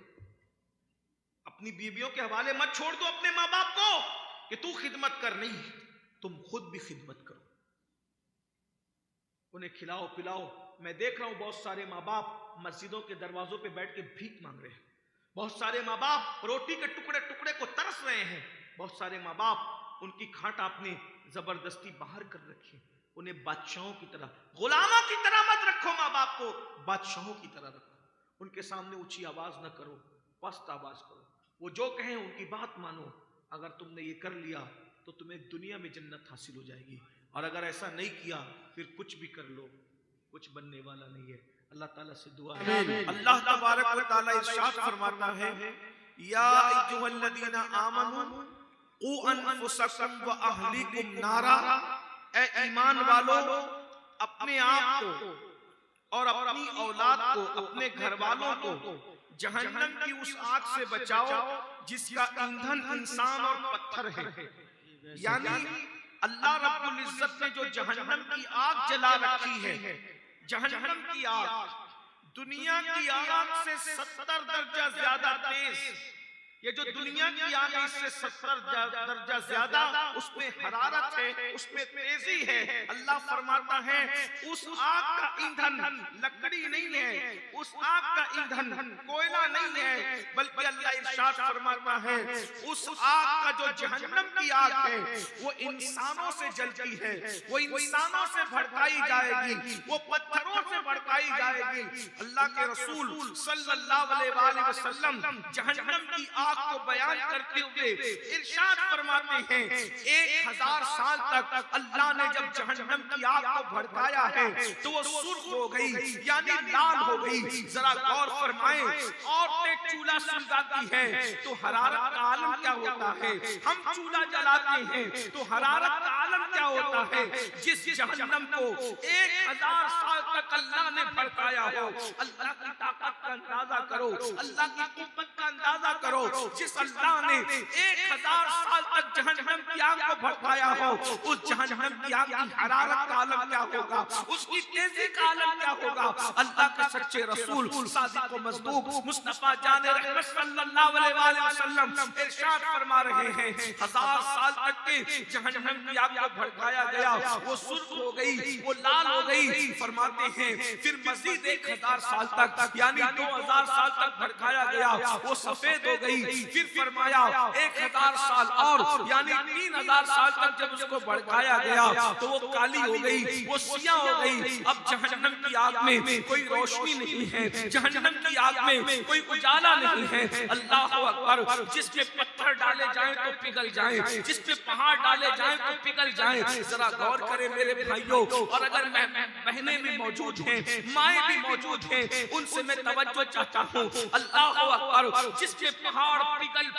अपनी बीवियों के हवाले मत छोड़ दो अपने माँ बाप को कि तू खिदमत कर, नहीं, तुम खुद भी खिदमत करो, उन्हें खिलाओ पिलाओ। मैं देख रहा हूं बहुत सारे माँ बाप मस्जिदों के दरवाजों पे बैठ के भीख मांग रहे हैं, बहुत सारे माँ बाप रोटी के टुकड़े टुकड़े को तरस रहे हैं, बहुत सारे माँ बाप उनकी खाट आपने जबरदस्ती बाहर कर रखी। उन्हें बादशाहों की तरह, गुलामों की तरह मत रखो, माँ बाप को बादशाहों की तरह रखो। उनके सामने ऊंची आवाज न करो, पस्त आवाज करो, वो जो कहें उनकी बात मानो। अगर तुमने ये कर लिया तो तुम्हें दुनिया में जन्नत हासिल हो जाएगी, और अगर ऐसा नहीं किया फिर कुछ भी कर लो, कुछ बनने वाला नहीं है। अल्लाह ताला से दुआ है। अल्लाह तबारक व तआला इरशाद फरमाता है, या अय्युहल्लज़ीना आमनू क़ू अनफुसकुम व अहलीकुम नारा, ए ईमान वालों अपने आप को और अपनी औलाद को, अपने घर वालों को जहन्नम की उस आग से बचाओ जिसका ईंधन इंसान और पत्थर है। यानी अल्लाह रब्बुल इज्जत ने जो जहन्नम की आग जला रखी है, जहन्नम की आग दुनिया की आग से 70 दर्जा ज्यादा तेज। ये जो दुनिया की आग है इससे 70 दर्जा ज्यादा उसमें हरारत है, उसमें तेजी है। अल्लाह फरमाता है उस आग का ईंधन लकड़ी नहीं है, उस आग का ईंधन कोयला नहीं है, बल्कि अल्लाह इरशाद फरमाता है उस आग का जो जहन्नम की आग है वो इंसानों से जलती है, वो इंसानों से भड़काई जाएगी, वो पत्थरों से भड़काई जाएगी। अल्लाह के रसूल सल्लल्लाहु अलैहि वसल्लम जहन्नम की आग को बयान करते हुए इरशाद फरमाते हैं 1000 साल तक अल्लाह ने जब जहन्नम की आग को भड़काया है तो वो सुर्ख हो गई, यानी लाल हो गई। जरा गौर फरमाएं, औरतें चूल्हा सुलगाती हैं तो हरारत का आलम क्या होता है, हम चूल्हा जलाते हैं तो हरारत का आलम क्या होता है। जिस जहन्नम को 1000 साल तक अल्लाह ने भड़काया हो, अल्लाह की ताकत का अंदाजा करो, अल्लाह की कुव्वत का अंदाजा करो। जिस अल्लाह ने 1000 साल तक जहन्नम की आग को भड़काया हो, उस जहन्नम की आग की हरारत का आलम क्या होगा, उसकी तेजी का आलम क्या होगा। अल्लाह के सच्चे रसूल सादिक व मस्दूक मुस्तफा जान रहमत सल्लल्लाहु अलैहि वसल्लम इरशाद फरमा रहे हैं 1000 साल तक के जहन्नम की आग को भड़काया गया, वो सुर्ख हो गई, वो लाल हो गई। फरमाते हैं फिर मजीद 1000 साल तक यानी 2000 साल तक भड़काया गया, वो सफेद हो गई। फिर फरमाया 1000 साल और यानी 3000 साल तक जब उसको भड़काया गया तो वो काली हो गई, वो सिया हो गई। अब जहन्नम की आग में कोई रोशनी नहीं है, जहन्नम की आग में कोई उजाला नहीं है। अल्लाह अकबर, जिस पे पत्थर डाले जाएं तो पिघल जाएं, जिस पे पहाड़ डाले जाएं तो पिघल जाएं। जरा गौर करें मेरे भाइयों, और अगर बहनें भी मौजूद हैं, माएँ भी मौजूद हैं, उनसे मैं तवज्जो चाहता हूँ। अल्लाह अकबर, जिसके पहाड़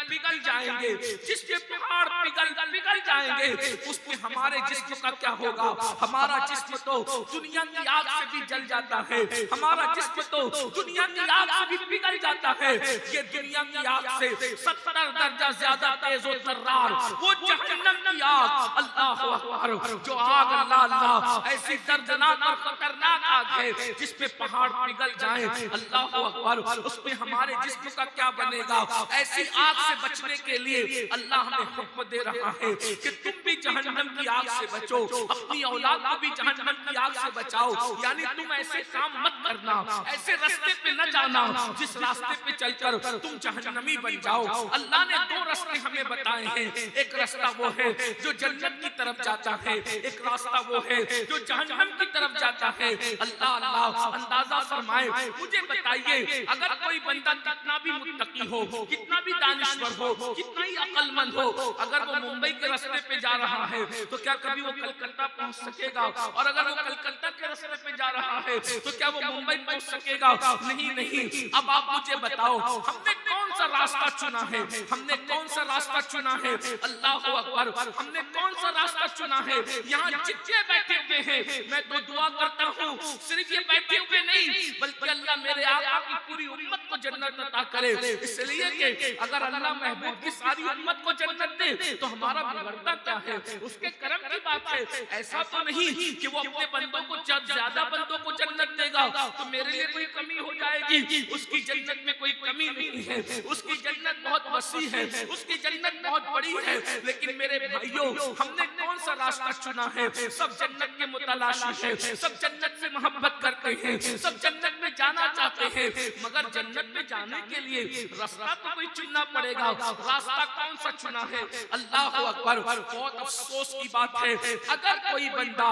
पिघल जाएंगे, जिसके पहाड़ पिघल जाएंगे, उसमें हमारे जिस्म का क्या होगा। हमारा जिस्म तो दुनिया की आग से भी जल जाता है, हमारा जिस्म तो दुनिया की आग से भी पिघल जाता है। ये दुनिया की आग से 70 दर्जा ज्यादा तेज और तर्रार वो जहन्नम की आग। अल्लाह अकबर, जो आग अल्लाह अल्लाह ऐसी दर्दनाक और खतरनाक आग है जिसपे पहाड़ पिघल जाए। अल्लाह अकबर, उसमें हमारे जिस्म का क्या बनेगा। ऐसी आग से बचने के लिए अल्लाह हमें हुक्म दे रहा है कि तुम भी जहन्नम की आग से बचो, अपनी औलाद को भी जहन्नम की आग से बचाओ। यानी तुम ऐसे काम मत करना, ऐसे रास्ते पे न जाना जिस रास्ते पे चलकर तुम जहन्नमी बन जाओ। अल्लाह ने 2 रास्ते हमें बताए हैं, एक रास्ता वो है जो जन्नत की तरफ जाता है, एक रास्ता वो है जो जहन्नम की तरफ जाता है। अल्लाह अल्लाह अंदाजा फरमाए, मुझे बताइए अगर कोई बंदा कितना भी मुत्तकी हो, कितना भी दानिश्वर हो, कितना ही अक्लमंद हो, अगर वो मुंबई के रास्ते पे जा रहा है तो क्या कभी वो कलकत्ता पहुंच सकेगा? और अगर वो कलकत्ता के रास्ते पे जा रहा है तो क्या वो मुंबई पहुंच सकेगा? नहीं नहीं। अब आप मुझे बताओ हमने कौन सा रास्ता चुना है? हमने कौन सा रास्ता चुना है? अल्लाह अकबर, हमने कौन सा रास्ता चुना है? यहाँ जितने बैठे हुए हैं मैं तो दुआ करता हूँ सिर्फ ये बैठे हुए नहीं बल्कि अल्लाह मेरे आका की पूरी उम्मत को जन्नत अता करे, इसलिए कि अगर अल्लाह महबूब की सारी उम्मत को जन्नत दे तो हमारा बिगड़ता क्या है? उसके करम की बात है। ऐसा तो नहीं कि वो अपने बंदों को जब ज्यादा बंदों को जन्नत देगा तो मेरे लिए कोई कमी हो जाएगी। उसकी जन्नत में कोई कमी नहीं है, उसकी जन्नत बहुत वसी है, उसकी जन्नत बहुत बड़ी है। लेकिन मेरे भाइयों हमने कौन सा रास्ता चुना है? सब जन्नत के मुतलाशी है, सब जन्नत से मोहब्बत करते हैं, सब जन्नत में जाना चाहते हैं, मगर जन्नत में जाने के लिए रास्ता तो कोई चुनना पड़ेगा। रास्ता कौन सा चुना है? अल्लाह अकबर, बहुत अफसोस की बात है अगर कोई बंदा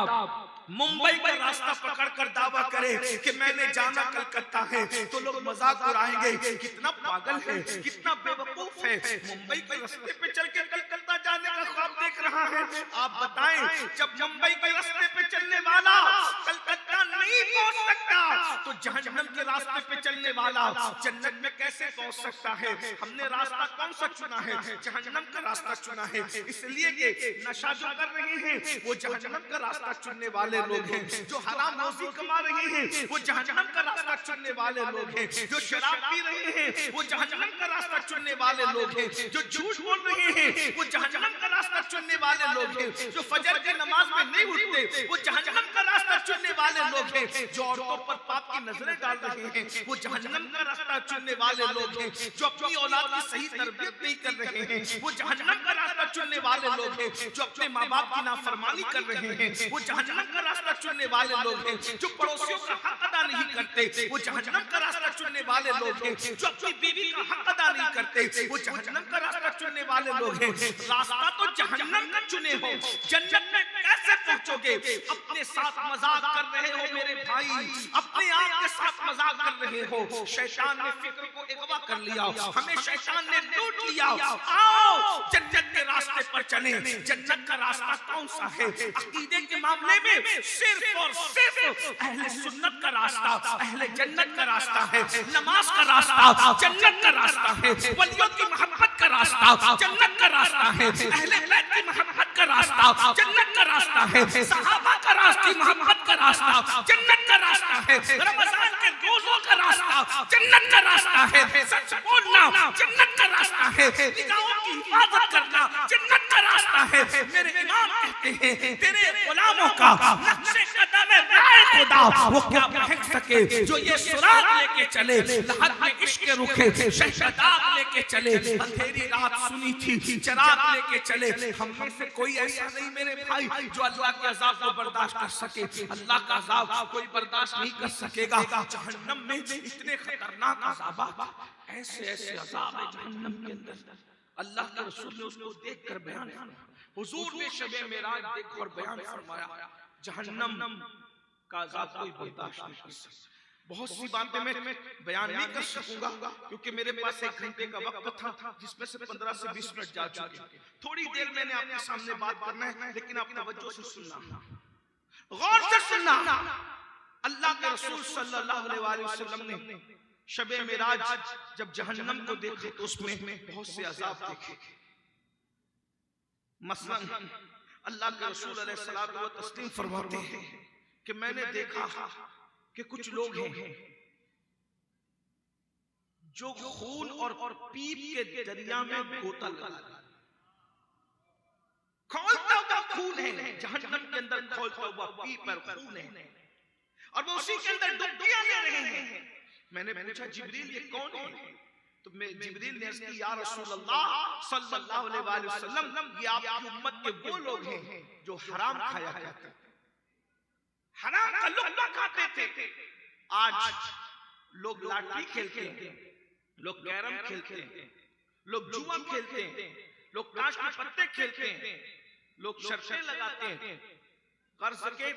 मुंबई का रास्ता पकड़कर दावा करे कि मैंने जाना कलकत्ता है तो लोग मजाक उड़ाएंगे, कितना पागल है, कितना बेवकूफ है, मुंबई के रास्ते पे चल के कलकत्ता जाने का ख्वाब देख रहा है। आप बताएं जब मुंबई के रास्ते पे चलने वाला कलकत्ता नहीं पहुंच सकता तो जहन्नम के रास्ते पे चलने वाला जन्नत में कैसे पहुंच सकता है? हमने रास्ता कौन सा चुना है? जहन्नम का रास्ता चुना है, इसलिए कि नशा जो कर रहे हैं वो जहन्नम का रास्ता चुनने वाले लोग हैं, जो हराम रोजी कमा रहे हैं वो जहन्नम का रास्ता चुनने वाले लोग हैं, जो शराब पी रहे हैं वो जहन्नम का रास्ता चुनने वाले लोग हैं, जो झूठ बोल रहे हैं वो जहन्नम का रास्ता चुनने वाले लोग हैं, जो फजर की नमाज में नहीं उठते वो जहन्नम का रास्ता चुनने वाले लोग हैं, जो औरतों पर पाप की नजरें डाल रहे हैं वो जहन्नम का रास्ता चुनने वाले लोग हैं, जो अपनी औलाद की सही तरबियत नहीं कर रहे हैं वो जहन्नम का रास्ता चुनने वाले लोग हैं, जो अपने माँ बाप की नाफरमानी कर रहे हैं वो जहन्नम का रास्ता चुनने वाले लोग हैं, जो पड़ोसियों का हक अदा नहीं करते वो जहन्नम का रास्ता चुनने वाले लोग हैं, जो अपनी बीवी का हक अदा नहीं करते वो जहन्नम का रास्ता चुनने वाले लोग हैं। रास्ता तो जहन्नम का चुने हो, जन्नत में कैसे पहुंचोगे? अपने साथ मजाक कर रहे हो मेरे भाई, अपने आप के साथ मजाक कर रहे हो। शैतान ने फिक्र को अगवा कर लिया, हमें शैतान ने लूट लिया। आओ जन्नत के रास्ते पर चले। जन्नत का रास्ता कौन सा है? अकीदे के मामले में सिर्फ और सिर्फ अहले सुन्नत का रास्ता अहले जन्नत का रास्ता है। नमाज का रास्ता जन्नत का रास्ता है, वलियों की मोहब्बत का रास्ता जन्नत का रास्ता है, अहले बैत की मोहब्बत का रास्ता जन्नत का रास्ता है, सहाबा का रास्ता मोहब्बत का रास्ता जन्नत का रास्ता है, रमजान के रोजों का रास्ता जन्नत का रास्ता है, सच बोलना जन्नत का रास्ता है, निगाहों की हिफाजत करना जन्नत का रास्ता है। मेरे इमाम कहते हैं तेरे गुलामों का नक्शे कदम है राह खुदा वो क्या महक सके जो ये सुराग लेके चले, लहर में इश्क रुखे शहदाग लेके चले, अंधेरी रात सुनी थी चराग लेके चले। हम में से कोई ऐसा नहीं मेरे भाई जो अल्लाह के अज़ाब को बर्दाश्त कर सके। अल्लाह का अज़ाब कोई बर्दाश्त नहीं कर सकेगा। जहन्नम में इतने खतरनाक अज़ाब, ऐसे ऐसे अज़ाब है जहन्नम के अंदर। अल्लाह के रसूल ने उसको देखकर बयान किया, हुजूर ने शबे मेराज देखो और बयान फरमाया जहन्नम का अज़ाब कोई बर्दाश्त नहीं कर सकता। बहुत सी बातें मैं बयान नहीं कर सकूंगा क्योंकि मेरे पास 1 घंटे का वक्त था जिसमें से 15 से 20 मिनट जा चुके। थोड़ी देर मैंने आपके सामने बात करना है, लेकिन आप तवज्जो से सुनना, गौर से सुनना। अल्लाह के रसूल सल्लल्लाहु अलैहि वसल्लम ने शबे मेराज जब जहन्नम को देखा तो उसमें बहुत से अज़ाब देखे। मसलन अल्लाह के रसूल अलैहिस्सलातु व तस्लीम फरमाते हैं कि मैंने देखा कि कुछ लोग हैं जो खून और पीप के दरिया में गोता लगा, खौलता हुआ खून है जहन्नम के अंदर, खौलता हुआ पीप और खून है और वो उसी के अंदर डुबकियां ले रहे हैं। मैंने पूछा जिब्रील ये कौन है? तो मैं जिब्रील ने अर्ज़ की या रसूल अल्लाह सल्लल्लाहु अलैहि वसल्लम ये आपकी उम्मत के वो लोग हैं जो हराम खाया करते, हराम का लुक़्मा खाते थे। आज लोग लाठी खेलते हैं, लोग कैरम खेलते हैं, लोग जुआ खेलते हैं, लोग ताश के पत्ते खेलते हैं, लोग शर्तें लगाते हैं, कर्ज के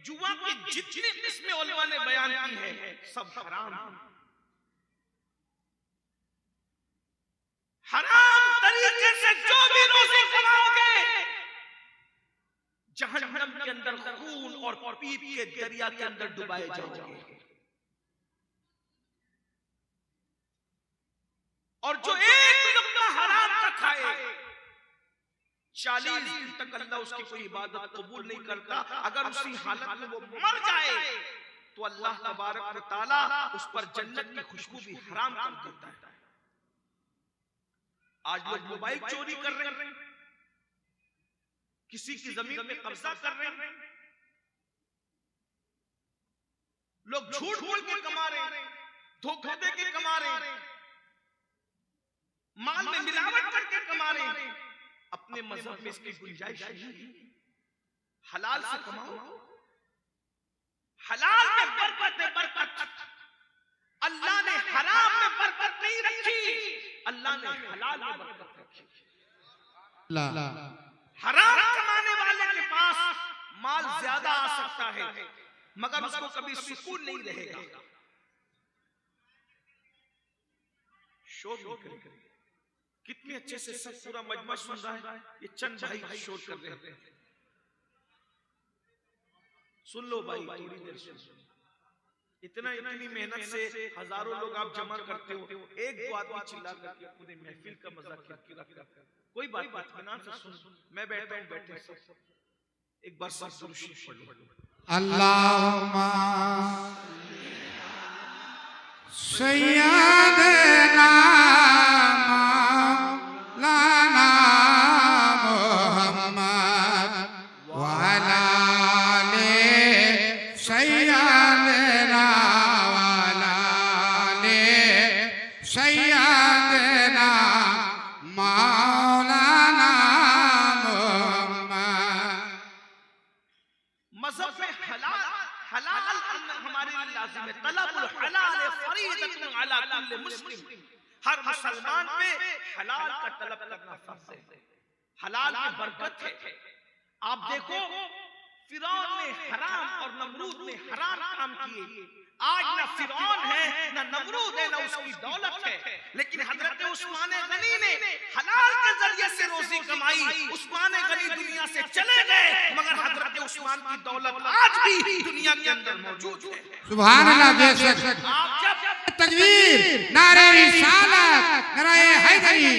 जुआ की जितनी किस्में उलमा ने बयान की है सब हराम। हराम तरीके से जो भी रोजी कमाओगे जहन्नम के अंदर खून और पीप के दरिया के अंदर डुबाए जाओगे। और जो एक लुक़्मा हराम का खाए 40 दिन तक अल्लाह उसकी कोई इबादत कबूल नहीं करता। अगर उसी हालत में वो मर जाए तो अल्लाह तबारक व तआला उस पर जन्नत की खुशबू भी हराम कर देता है। आज लोग मोबाइल चोरी कर रहे हैं, किसी की जमीन पे कब्जा कर रहे हैं, लोग झूठ बोल के कमा रहे हैं, धोखा दे के कमा रहे हैं, माल में मिलावट करके कमा रहे हैं। अपने मजहब में इसकी गुंजाइश नहीं। हलाल से कमाओ, हलाल में बरकत है, बरकत। अल्लाह ने हराम में बरकत नहीं रखी, अल्लाह ने हलाल में बरकत रखी। हराम कमाने वाले के पास माल ज्यादा आ सकता है मगर उसको कभी सुकून नहीं रहेगा। शोर नहीं करेगा। कितने अच्छे से सब पूरा मजमा सुन रहा है, ये चंद भाई शोर कर रहे हैं। सुन लो भाई, थोड़ी देर सुन। इतनी मेहनत से हजारों लोग आप जमा करते हो, एक दो आदमी चिल्ला करके पूरी महफिल का मजा किरकिरा करता। कोई बात इत्मीनान से सुन। मैं बैठा हूं, बैठे सब एक बार सब दुरूद शरीफ पढ़ लो। अल्लाहुम्मा सय्यदना मौलाना मुहम्मद व अला आले सय्यदना व अला आले सय्यदना मौलाना मुहम्मद। मज़हब में हलाल हलाल हमारे लिए लाज़िम है। तलबुल हलाल फरीदतुन अला कुल्लि मुस्लिम। हर मुसलमान पे हलाल का तलब करना फर्ज है। हलाल में बरकत है। आप देखो फिरौन ने हराम और नमरूद ने हराम काम किए। आज ना फिरौन है ना नमरूद है ना उसकी दौलत है, लेकिन हजरत उस्मान गनी ने हलाल के जरिए से रोजी कमाई। उस्मान गनी दुनिया से चले गए मगर हजरत उस्मान की दौलत आज भी दुनिया के अंदर मौजूद है। सुभान अल्लाह। बेशक आप जब तकबीर, नारे रिसालत, नारे हैदरी।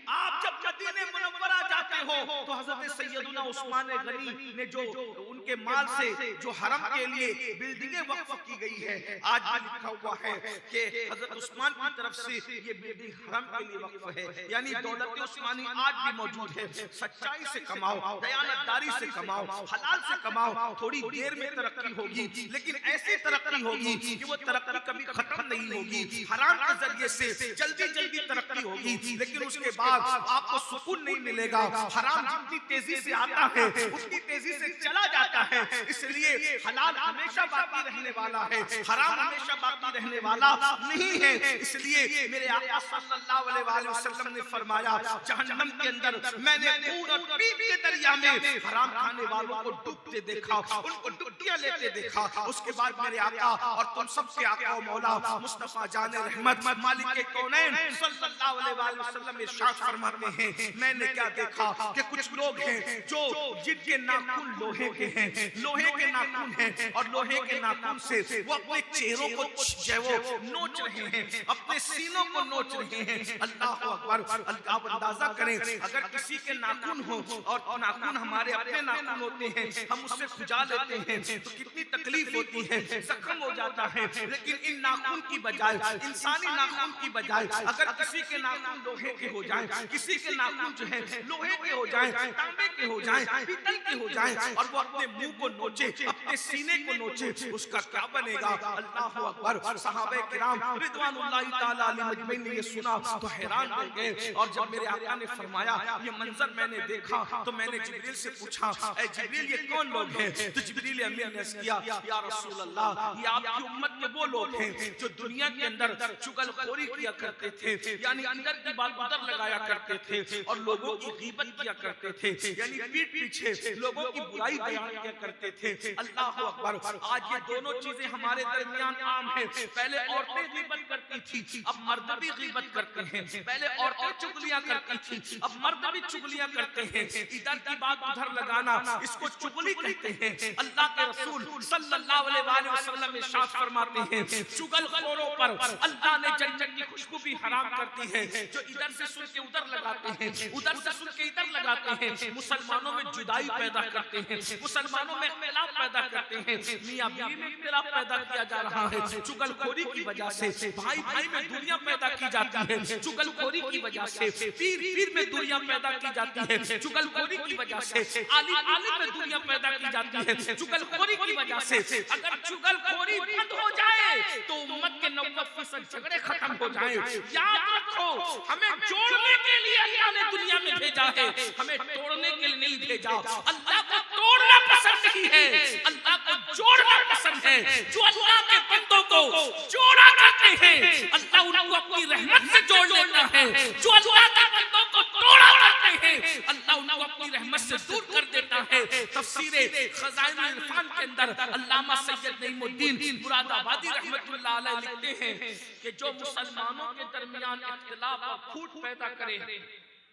आप जब मदीने मुनव्वरा जाते हो तो हजरत सैयदुना उस्मान गनी ने जो उनके माल से जो हरम के लिए बिल्डिंगें वक्फ की गई है, आज भी लिखा हुआ है कि हजरत उस्मान की तरफ से ये बिल्डिंग हरम के लिए वक्फ है। यानी दौलत उस्मानी आज भी मौजूद है। सच्चाई से कमाओ, दयानतदारी से कमाओ, हलाल से कमाओ। थोड़ी देर में तरक्की होगी, लेकिन ऐसी तरक्की होगी कि वो तरक्की कभी खत्म नहीं होगी। हराम के जरिए से जल्दी जल्दी तरक्की होगी, लेकिन उसके बाद आपको सुकून नहीं मिलेगा। हराम जितनी तेजी से आता है उतनी तेजी से चला जाता है। इसलिए हलाल हमेशा बाकी रहने वाला है, हराम हमेशा बाकी रहने वाला नहीं है। इसलिए मेरे आका सल्लल्लाहु अलैहि वसल्लम ने फरमाया, जहन्नम के अंदर मैंने खून और पीप के दरिया में हराम खाने वालों को डूबते देखा, उनको डुबकियां लेते देखा। उसके बाद मेरे आका और तुम सबके आका और मौला मुस्तफा जाने रहमत मालिक कौनैन सल्लल्लाहु अलैहि वसल्लम इरशाद फरमाते हैं, मैंने क्या देखा कि कुछ लोग हैं जो जिनके नाखून लोहे के हैं, लोहे के नाखून हैं, और लोहे के नाखून से वो अपने चेहरों को जो नोच रहे हैं, अपने सीनों को नोच रहे हैं। अल्लाह अकबर। आप अंदाजा करें, अगर किसी के नाखून हो और नाखून हमारे अपने नाखून होते हैं, हम उससे खुजा लेते हैं तो कितनी तकलीफ होती है, जख्म हो जाता है। लेकिन इन नाखून की बजाय, इंसानी नाखून की बजाय अगर किसी के नाखून लोहे के हो जाएं, किसी के नाखून जो है लोहे के हो जाएं, तांबे के हो जाएं, पीतल के हो जाएं, और वो अपने मुंह को नोचे, अपने सीने को नोचे, उसका क्या बनेगा? अल्लाह अकबर। सहाबे किराम रिदवानुल्लाहि ताला अलैहिम अजमईन ने ये सुना तो हैरान रह गए। और जब मेरे आका ने फरमाया ये मंजर मैंने देखा तो मैंने जिब्रील से पूछा, ऐ जिब्रील ये कौन लोग हैं? तो जिब्रील अमीन ने किया, या रसूल अल्लाह, ये आपकी उम्मत के वो लोग हैं जो दुनिया के अंदर चुगलखोरी किया करते थे, यानी अंदर की बात उधर लगाया करते थे, थे और लोगों की गीबत किया करते थे, यानी पीठ पीछे लोगों की बुराई बयान किया करते थे। अल्लाह अकबर, आज ये दोनों चीजें हमारे दरमियान आम है। पहले औरतें गीबत करती थी, अब मर्द भी गीबत करते हैं। पहले औरतें चुगलियां करती थी, अब मर्द भी चुगलियां करते हैं। इधर की बात उधर लगाना, इसको चुगली कहते हैं। अल्लाह के रसूल सल्लल्लाहु अलैहि वसल्लम इरशाद फरमाते हैं, चुगलखोरों पर अल्लाह ने जन्नत की खुशबू भी हराम कर दी है, जो इधर से सुन के उधर लगाते हैं, उधर से सुन के इधर लगाते हैं, मुसलमानों में जुदाई पैदा करते हैं, मुसलमानों में इख्तिलाफ पैदा करते हैं, मियां बीवी में इख्तिलाफ पैदा किया जा रहा है। चुगलखोरी की वजह से भाई भाई में दूरियां पैदा की जाती है, चुगलखोरी की वजह से पीर पीर में दूरियां पैदा की जाती है, चुगलखोरी की वजह से आलिम आलिम में दूरियां पैदा की जाती है, चुगलखोरी की वजह से। अगर चुगलखोरी बंद हो जाए तो उम्मत के 90% झगड़े खत्म हो जाए। याद रखो, हमें जोड़ने के लिए अल्लाह ने दुनिया में भेजा है, हमें तोड़ने के लिए नहीं भेजा। अल्लाह को तोड़ना पसंद नहीं है, अल्लाह को जोड़ना पसंद है। जो अल्लाह के बंदों को जोड़ा करते हैं, अल्लाह उनको अपनी रहमत से जोड़ लेता है। जो अल्लाह के बंदों को तोड़ा करते हैं, अल्लाह उनको अपनी रहमत से दूर कर देता है। तफसीरे खजाइनुल इरफान के अंदर अल्लामा सैयद नईमुद्दीन मुरादाबादी रहमतुल्लाह अलैह लिखते हैं कि जो मुसलमानों के दरमियान इख्तिलाफ और फूट पैदा करे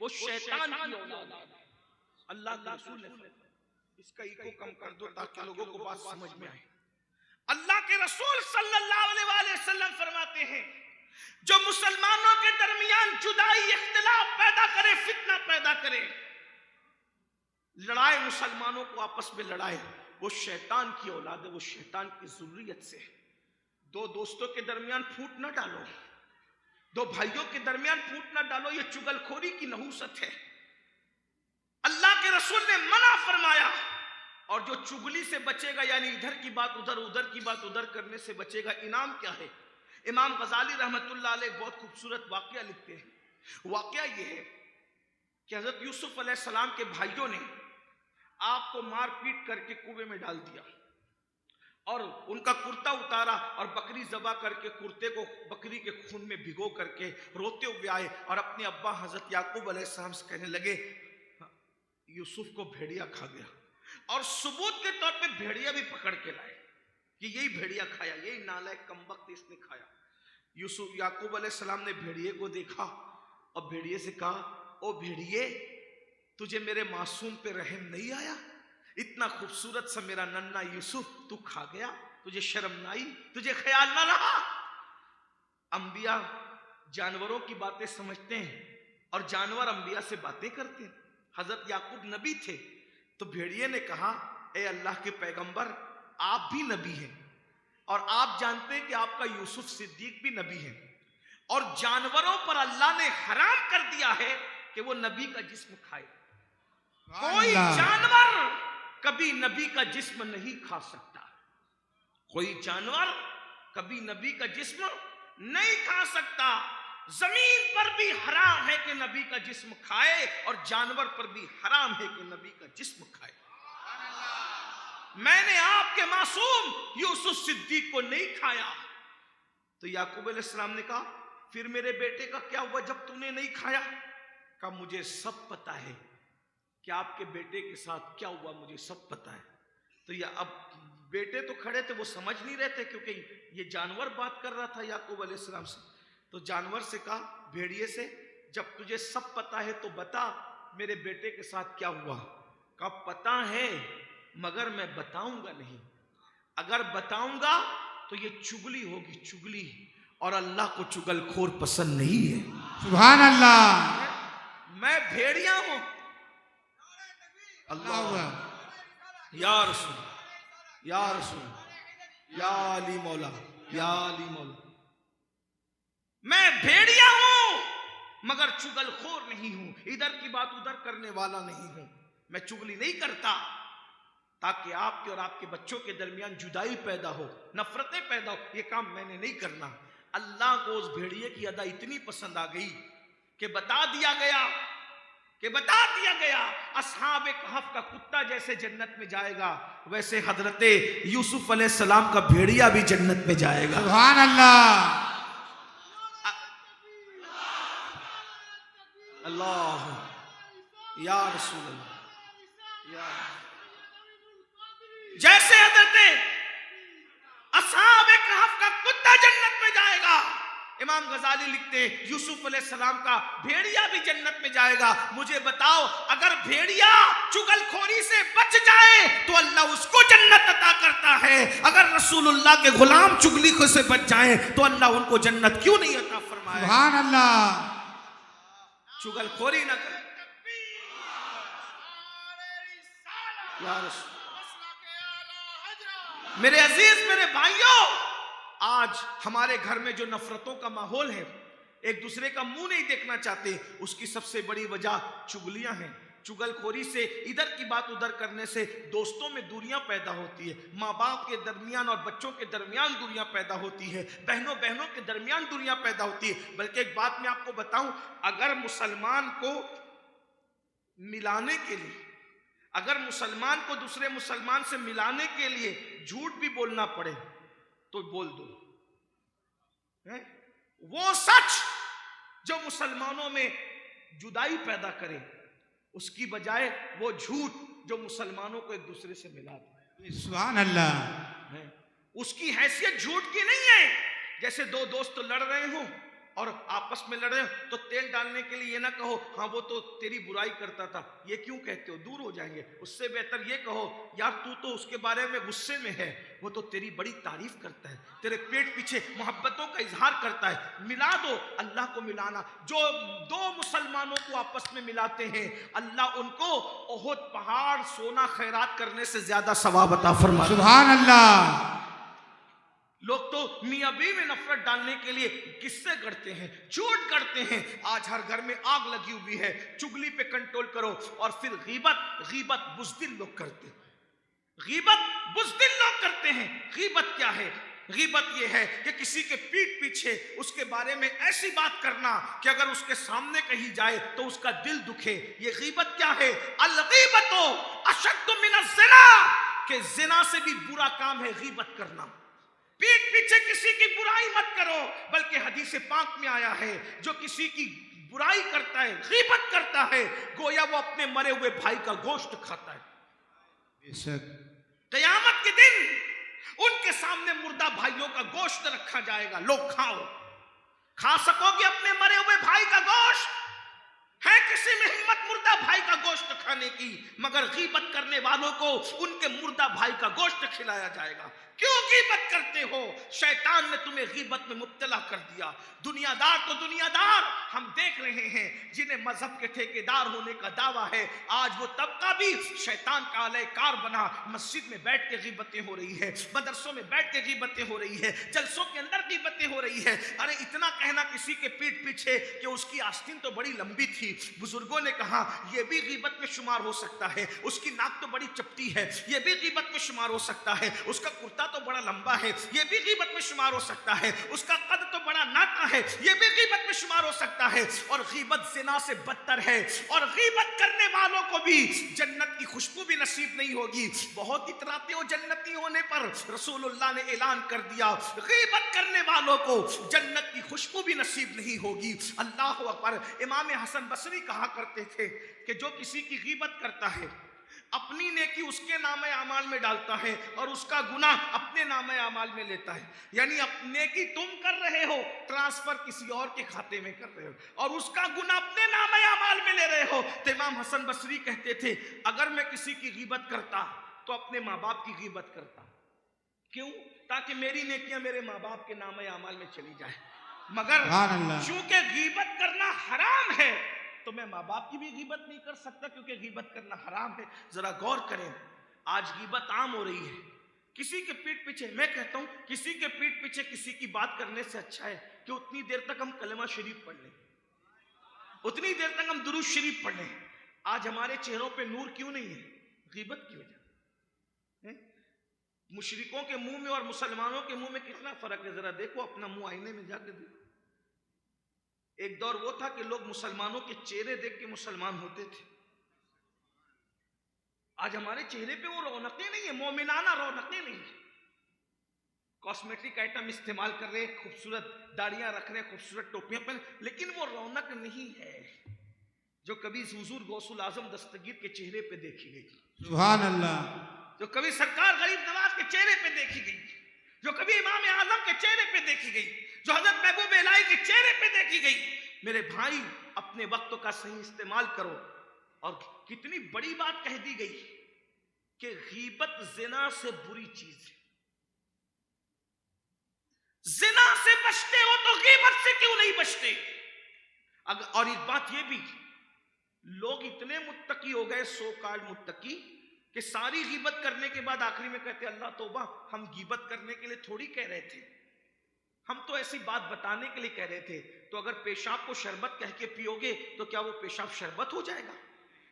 वो शैतान की औलाद है। अल्लाह के रसूल ने इसका इको कम कर दो ताकि लोगों को बात समझ में आए। अल्लाह के रसूल सल्लल्लाहु अलैहि वसल्लम फरमाते हैं, जो मुसलमानों के दरमियान जुदाई इख्तिलाफ पैदा करे, फितना पैदा करे, लड़ाए, मुसलमानों को आपस में लड़ाए, वो शैतान की औलाद है, वो शैतान की ज़ुर्रियत से। दो दोस्तों के दरमियान फूट ना डालो, दो भाइयों के दरमियान फूट ना डालो, ये चुगलखोरी की नहूसत है। अल्लाह के रसूल ने मना फरमाया। और जो चुगली से बचेगा, यानी इधर की बात उधर, उधर की बात उधर करने से बचेगा, इनाम क्या है? इमाम गजाली रहमतुल्लाह अलैह बहुत खूबसूरत वाकया लिखते हैं। वाकया ये है कि हजरत यूसुफ अलैहिस्सलाम के भाइयों ने आपको मार पीट करके कुएं में डाल दिया और उनका कुर्ता उतारा और बकरी ज़बा करके कुर्ते को बकरी के खून में भिगो करके रोते हुए आए और अपने अब्बा हजरत याकूब अलैहिस्सलाम से कहने लगे, यूसुफ को भेड़िया खा गया। और सबूत के तौर पे भेड़िया भी पकड़ के लाए कि यही भेड़िया खाया, यही नालायक कमबख्त इसने खाया। यूसुफ याकूब अलैहिस्सलाम ने भेड़िए को देखा और भेड़िए से कहा, ओ भेड़िए, तुझे मेरे मासूम पे रहम नहीं आया? इतना खूबसूरत सा मेरा नन्ना यूसुफ तू खा गया, तुझे शर्म ना आई, तुझे ख्याल ना रहा? अंबिया जानवरों की बातें समझते हैं और जानवर अंबिया से बातें करते हैं। हजरत याकूब नबी थे तो भेड़िए ने कहा, ए अल्लाह के पैगंबर, आप भी नबी हैं और आप जानते हैं कि आपका यूसुफ सिद्दीक भी नबी है, और जानवरों पर अल्लाह ने हराम कर दिया है कि वो नबी का जिस्म खाए। कोई जानवर कभी नबी का जिस्म नहीं खा सकता, कोई जानवर कभी नबी का जिस्म नहीं खा सकता। जमीन पर भी हराम है कि नबी का जिस्म खाए और जानवर पर भी हराम है कि नबी का जिस्म खाए। मैंने आपके मासूम यूसुफ सिद्दीक को नहीं खाया। तो याकूब अलैहिस्सलाम ने कहा, फिर मेरे बेटे का क्या हुआ जब तूने नहीं खाया? कहा, मुझे सब पता है कि आपके बेटे के साथ क्या हुआ, मुझे सब पता है। तो या अब बेटे तो खड़े थे, वो समझ नहीं रहे थे क्योंकि ये जानवर बात कर रहा था याकूब अलैहिस्सलाम से। तो जानवर से कहा, भेड़िए से, जब तुझे सब पता है तो बता मेरे बेटे के साथ क्या हुआ। कहा, पता है मगर मैं बताऊंगा नहीं, अगर बताऊंगा तो ये चुगली होगी, चुगली, और अल्लाह को चुगलखोर पसंद नहीं है। सुभान अल्लाह। मैं भेड़िया हूं, अल्लाह, या रसूल, या रसूल, या अली मौला, या अली मौला। मैं भेड़िया हूं मगर चुगलखोर नहीं हूं, इधर की बात उधर करने वाला नहीं हूं। मैं चुगली नहीं करता ताकि आपके और आपके बच्चों के दरमियान जुदाई पैदा हो, नफरतें पैदा हो, ये काम मैंने नहीं करना। अल्लाह को उस भेड़िए की अदा इतनी पसंद आ गई कि बता दिया गया अस्हाबे कहफ का कुत्ता जैसे जन्नत में जाएगा, वैसे हजरते यूसुफ अलैहिस्सलाम का भेड़िया भी जन्नत में जाएगा। सुभान अल्लाह। अल्लाह या रसूल अल्लाह या। जैसे हजरत असहाब कहफ का कुत्ता जन्नत में जाएगा, इमाम गजाली लिखते हैं यूसुफ अलैहिस्सलाम का भेड़िया भी जन्नत में जाएगा। मुझे बताओ, अगर भेड़िया चुगलखोरी से बच जाए तो अल्लाह उसको जन्नत अता करता है, अगर रसूलुल्लाह के गुलाम चुगली से बच जाए तो अल्लाह उनको जन्नत क्यों नहीं अता फरमाए? सुभान अल्लाह। चुगलखोरी ना करें। मेरे अजीज, मेरे भाइयों, आज हमारे घर में जो नफरतों का माहौल है, एक दूसरे का मुंह नहीं देखना चाहते, उसकी सबसे बड़ी वजह चुगलियां हैं। चुगलखोरी से, इधर की बात उधर करने से दोस्तों में दूरियां पैदा होती है, माँ बाप के दरमियान और बच्चों के दरमियान दूरियां पैदा होती है, बहनों बहनों के दरमियान दूरियां पैदा होती है। बल्कि एक बात मैं आपको बताऊं, अगर मुसलमान को मिलाने के लिए, अगर मुसलमान को दूसरे मुसलमान से मिलाने के लिए झूठ भी बोलना पड़े तो बोल दो। वो सच जो मुसलमानों में जुदाई पैदा करे, उसकी बजाय वो झूठ जो मुसलमानों को एक दूसरे से मिला दे। सुभान अल्लाह। उसकी हैसियत झूठ की नहीं है। जैसे दो दोस्त लड़ रहे हो और आपस में लड़ रहे हो तो तेल डालने के लिए ये ना कहो हाँ वो तो तेरी बुराई करता था, ये क्यों कहते हो, दूर हो जाएंगे। उससे बेहतर ये कहो यार तू तो उसके बारे में गुस्से में है, वो तो तेरी बड़ी तारीफ करता है, तेरे पेट पीछे मोहब्बतों का इजहार करता है। मिला दो। अल्लाह को मिलाना, जो दो मुसलमानों को आपस में मिलाते हैं, अल्लाह उनको ओहद पहाड़ सोना खैरात करने से ज्यादा सवाब अता फरमाता है। सुभान अल्लाह। लोग तो मियां बीवी में नफरत डालने के लिए किस्से करते हैं, झूठ करते हैं। आज हर घर में आग लगी हुई है, चुगली पे कंट्रोल करो। और फिर गीबत बुज़दिल लोग करते हैं, गीबत बुज़दिल लोग करते हैं। गीबत क्या है? गीबत ये है कि किसी के पीठ पीछे उसके बारे में ऐसी बात करना कि अगर उसके सामने कही जाए तो उसका दिल दुखे। ये गीबत क्या है? अल गीबतो अशद्दु मिनज़ ज़िना, के जिना से भी बुरा काम है गीबत करना। पीठ पीछे किसी की बुराई मत करो, बल्कि हदीस पाक में आया है जो किसी की बुराई करता है, गीबत करता है, गोया वो अपने मरे हुए भाई का गोश्त खाता है। क़यामत के दिन उनके सामने मुर्दा भाइयों का गोश्त रखा जाएगा, लोग खाओ। खा सकोगे अपने मरे हुए भाई का गोश्त? है किसी में हिम्मत मुर्दा भाई का गोश्त खाने की? मगर गीबत करने वालों को उनके मुर्दा भाई का गोश्त खिलाया जाएगा। क्यों गीबत करते हो? शैतान ने तुम्हें गीबत में मुब्तला कर दिया। दुनियादार तो दुनियादार हम देख रहे हैं, जिन्हें मजहब के ठेकेदार होने का दावा है, आज वो तबका भी शैतान का अलैकार बना। मस्जिद में बैठ के गीबतें हो रही है, मदरसों में बैठ के गीबतें हो रही है, जलसों के अंदर गीबतें हो रही है। अरे इतना कहना किसी के पीठ पीछे कि उसकी आस्तीन तो बड़ी लंबी थी, बुजुर्गों ने कहा यह भी गीबत में शुमार हो सकता है। उसकी नाक तो बड़ी चपटी है, यह भी गीबत में शुमार हो सकता है। उसका कुर्ता तो बड़ा लंबा है, यह भी गीबत में शुमार हो सकता है। उसका कद तो बड़ा नाटा है, यह भी गीबत में शुमार हो सकता है। और गीबत ज़िना से बदतर है, और गीबत करने वालों को भी जन्नत की खुशबू भी नसीब नहीं होगी। बहुत इतराते हो जन्नती होने पर, रसूलुल्लाह ने ऐलान कर दिया गीबत करने वालों को जन्नत की खुशबू भी नसीब नहीं होगी। अल्लाह अकबर। इमाम हसन बसरी कहा करते थे कि जो किसी की गीबत करता है, अपनी नेकी उसके नामे अमाल में डालता है और उसका गुनाह अपने नामे अमाल में लेता है। यानी नेकी तुम कर रहे हो, ट्रांसफर किसी और के खाते में कर रहे हो, और उसका गुनाह अपने नामे अमाल में ले रहे हो। तो इमाम हसन बसरी कहते थे अगर मैं किसी की गीबत करता तो अपने माँ बाप की गीबत करता। क्यों? ताकि मेरी नेकियां मेरे माँ बाप के नामे अमाल में चली जाए। मगर चूंकि गीबत करना हराम है तो मैं माँ बाप की भी गीबत नहीं कर सकता, क्योंकि गीबत करना हराम है। जरा गौर करें, आज गीबत आम हो रही है। किसी के पीठ पीछे, मैं कहता हूं किसी के पीठ पीछे किसी की बात करने से अच्छा है कि उतनी देर तक हम कलमा शरीफ पढ़ लें, उतनी देर तक हम दुरूद शरीफ पढ़ लें। आज हमारे चेहरों पे नूर क्यों नहीं है? गीबत की वजह। मुशरिकों के मुंह में और मुसलमानों के मुंह में कितना फर्क है, जरा देखो, अपना मुंह आईने में जाके देखो। एक दौर वो था कि लोग मुसलमानों के चेहरे देख के मुसलमान होते थे। आज हमारे चेहरे पे वो रौनकें नहीं है, मोमिनाना रौनकें नहीं है। कॉस्मेटिक आइटम इस्तेमाल कर रहे हैं, खूबसूरत दाढ़ियां रख रहे हैं, खूबसूरत टोपियां पहन, लेकिन वो रौनक नहीं है। जो कभी हुजूर गौसुल आजम दस्तगीर के चेहरे पे देखी गई, सुभान अल्लाह, जो कभी सरकार गरीब नवाज के चेहरे पे देखी गई, जो कभी इमाम आजम के चेहरे पे देखी गई, जो हजरत महबूब इलाही के चेहरे पे देखी गई। मेरे भाई, अपने वक्त का सही इस्तेमाल करो। और कितनी बड़ी बात कह दी गई कि गीबत जिना से बुरी चीज है। जिना से बचते हो तो गीबत से क्यों नहीं बचते? और एक बात ये भी, लोग इतने मुत्तकी हो गए, सो कॉल्ड मुत्तकी, कि सारी गीबत करने के बाद आखिरी में कहते अल्लाह तौबा, हम गीबत करने के लिए थोड़ी कह रहे थे, हम तो ऐसी बात बताने के लिए कह रहे थे। तो अगर पेशाब को शरबत कह के पियोगे तो क्या वो पेशाब शरबत हो जाएगा?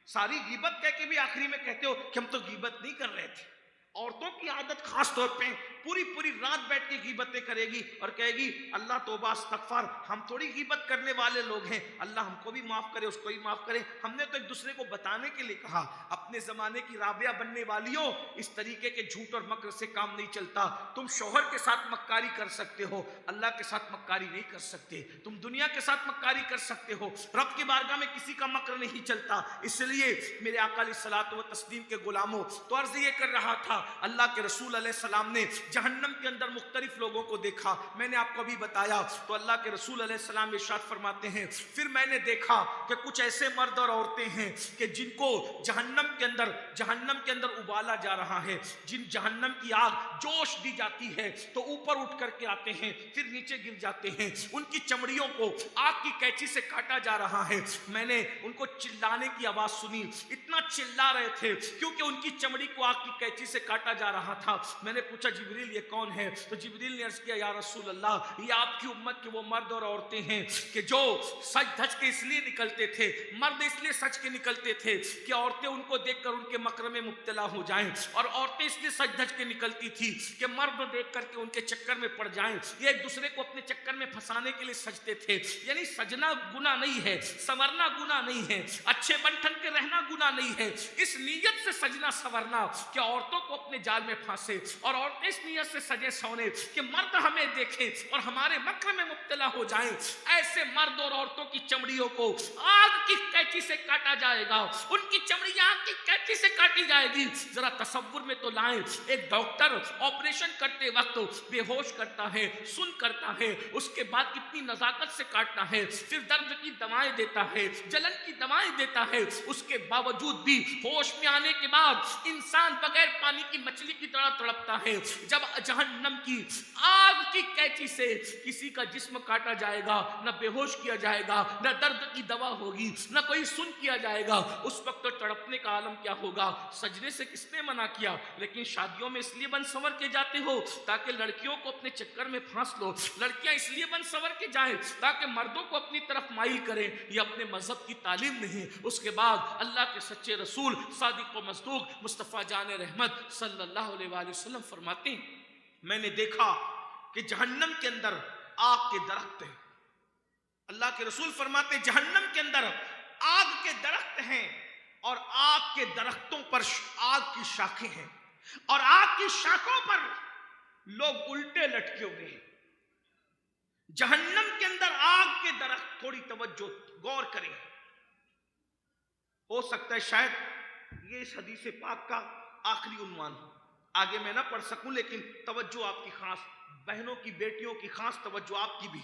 सारी गीबत कह के भी आखिरी में कहते हो कि हम तो गीबत नहीं कर रहे थे। औरतों की आदत खास तौर पे पूरी पूरी रात बैठ के गीबतें करेगी और कहेगी अल्लाह तौबा इस्तगफार, हम थोड़ी गीबत करने वाले लोग हैं, अल्लाह हमको भी माफ करे, उसको भी माफ करे। हमने तो एक दूसरे को बताने के लिए कहा। अपने जमाने की राबिया बनने वालियों, इस तरीके के झूठ और मक्र से काम नहीं चलता। तुम शौहर के साथ मक्कारी कर सकते हो, अल्लाह के साथ मक्कारी नहीं कर सकते। तुम दुनिया के साथ मक्कारी कर सकते हो, रब की बारगाह में किसी का मक्र नहीं चलता। इसलिए मेरे आका अलैहिस्सलातु व तस्लीम के गुलामों, तो अर्ज ये कर रहा था, अल्लाह के रसूल अलैहिस्सलाम ने जहन्नम के अंदर मुख्तलिफ लोगों को देखा। मैंने आपको अभी बताया। तो अल्लाह के रसूल अलैहिस्सलाम इरशाद फरमाते हैं, फिर मैंने देखा कि कुछ ऐसे मर्द और औरतें हैं कि जिनको जहन्नम के अंदर उबाला जा रहा है। जिन जहन्नम की आग जोश दी जाती है तो ऊपर उठ करके आते हैं, फिर नीचे गिर जाते हैं। उनकी चमड़ियों को आग की कैंची से काटा जा रहा है। मैंने उनको चिल्लाने की आवाज सुनी, इतना चिल्ला रहे थे क्योंकि उनकी चमड़ी को आग की कैंची से काटा जा रहा था। मैंने पूछा जिब्रील ये कौन है? तो जिब्रील ने अर्ज किया या रसूल अल्लाह, ये आपकी उम्मत के वो मर्द और औरतें हैं कि जो सज धज के इसलिए निकलते थे, मर्द इसलिए सज के निकलते थे कि औरतें उनको देखकर उनके मकर में मुब्तला हो जाएं, और औरतें इसलिए सज धज के निकलती थी कि मर्द देख करके उनके चक्कर में पड़ जाएं। ये एक दूसरे को अपने चक्कर में फंसाने के लिए सजते थे। यानी सजना गुनाह नहीं है, संवरना गुनाह नहीं है, अच्छे बनठन के रहना गुनाह नहीं है। इस नीयत से सजना संवरना कि औरतों को अपने जाल में फांसे, और औरतें इस नीयत से सजे सौने कि मर्द हमें देखें और हमारे मक्र में मुब्तला हो जाएं। ऐसे मर्द और औरतों की चमड़ियों को आग की कैंची से काटा जाएगा, उनकी चमड़ी आग की कैंची से काटी जाएगी। जरा तसव्वुर में तो लाएं, एक डॉक्टर ऑपरेशन करते वक्त बेहोश करता है, सुन करता है, उसके बाद कितनी नजाकत से काटता है, फिर दर्द की दवाएं देता है, जलन की दवाएं देता है। उसके बावजूद भी होश में आने के बाद इंसान बगैर पानी की मछली की तरह तड़पता है। जब जहन्नम की आग की कैंची से किसी का जिस्म काटा जाएगा, न बेहोश किया जाएगा, न दर्द की दवा होगी, न कोई सुन किया जाएगा, उस वक्त तो तड़पने का आलम क्या होगा? सजने से किसने मना किया? लेकिन शादियों में इसलिए बन संवर के जाते हो ताकि लड़कियों को अपने चक्कर में फांस लो। लड़कियां इसलिए बन संवर के जाएं ताकि मर्दों को अपनी तरफ माइल करें। ये अपने मजहब की तालीम नहीं। उसके बाद अल्लाह के सच्चे रसूल सादिक व मसदूक मुस्तफ़ा जान रहमत सल्लल्लाहु अलैहि वसल्लम फरमाते हैं, मैंने देखा कि जहन्नम के अंदर आग के दरख्त हैं। अल्लाह के रसूल फरमाते जहन्नम के अंदर आग के दरख्त हैं, और आग के दरख्तों पर आग की शाखें हैं, और आग की शाखों पर लोग उल्टे लटके हुए हैं। जहन्नम के अंदर आग के दरख्त, थोड़ी तवज्जो गौर करें। हो सकता है शायद ये इस हदीस पाक का आखिरी उन्वान हो, आगे मैं ना पढ़ सकूं, लेकिन तवज्जो आपकी खास, बहनों की बेटियों की खास तवज्जो आपकी भी।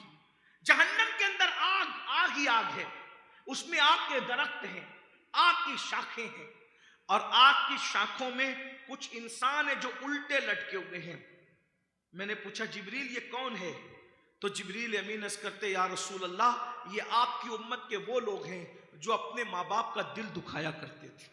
जहन्नम के अंदर आग ही आग है, उसमें आग के दरख्त हैं, आग की शाखें हैं, और आग की शाखों में कुछ इंसान है जो उल्टे लटके हुए हैं। मैंने पूछा जिब्रील ये कौन है? तो जिब्रील अमीन अर्ज करते या रसूल अल्लाह, ये आपकी उम्मत के वो लोग हैं जो अपने माँ बाप का दिल दुखाया करते थे,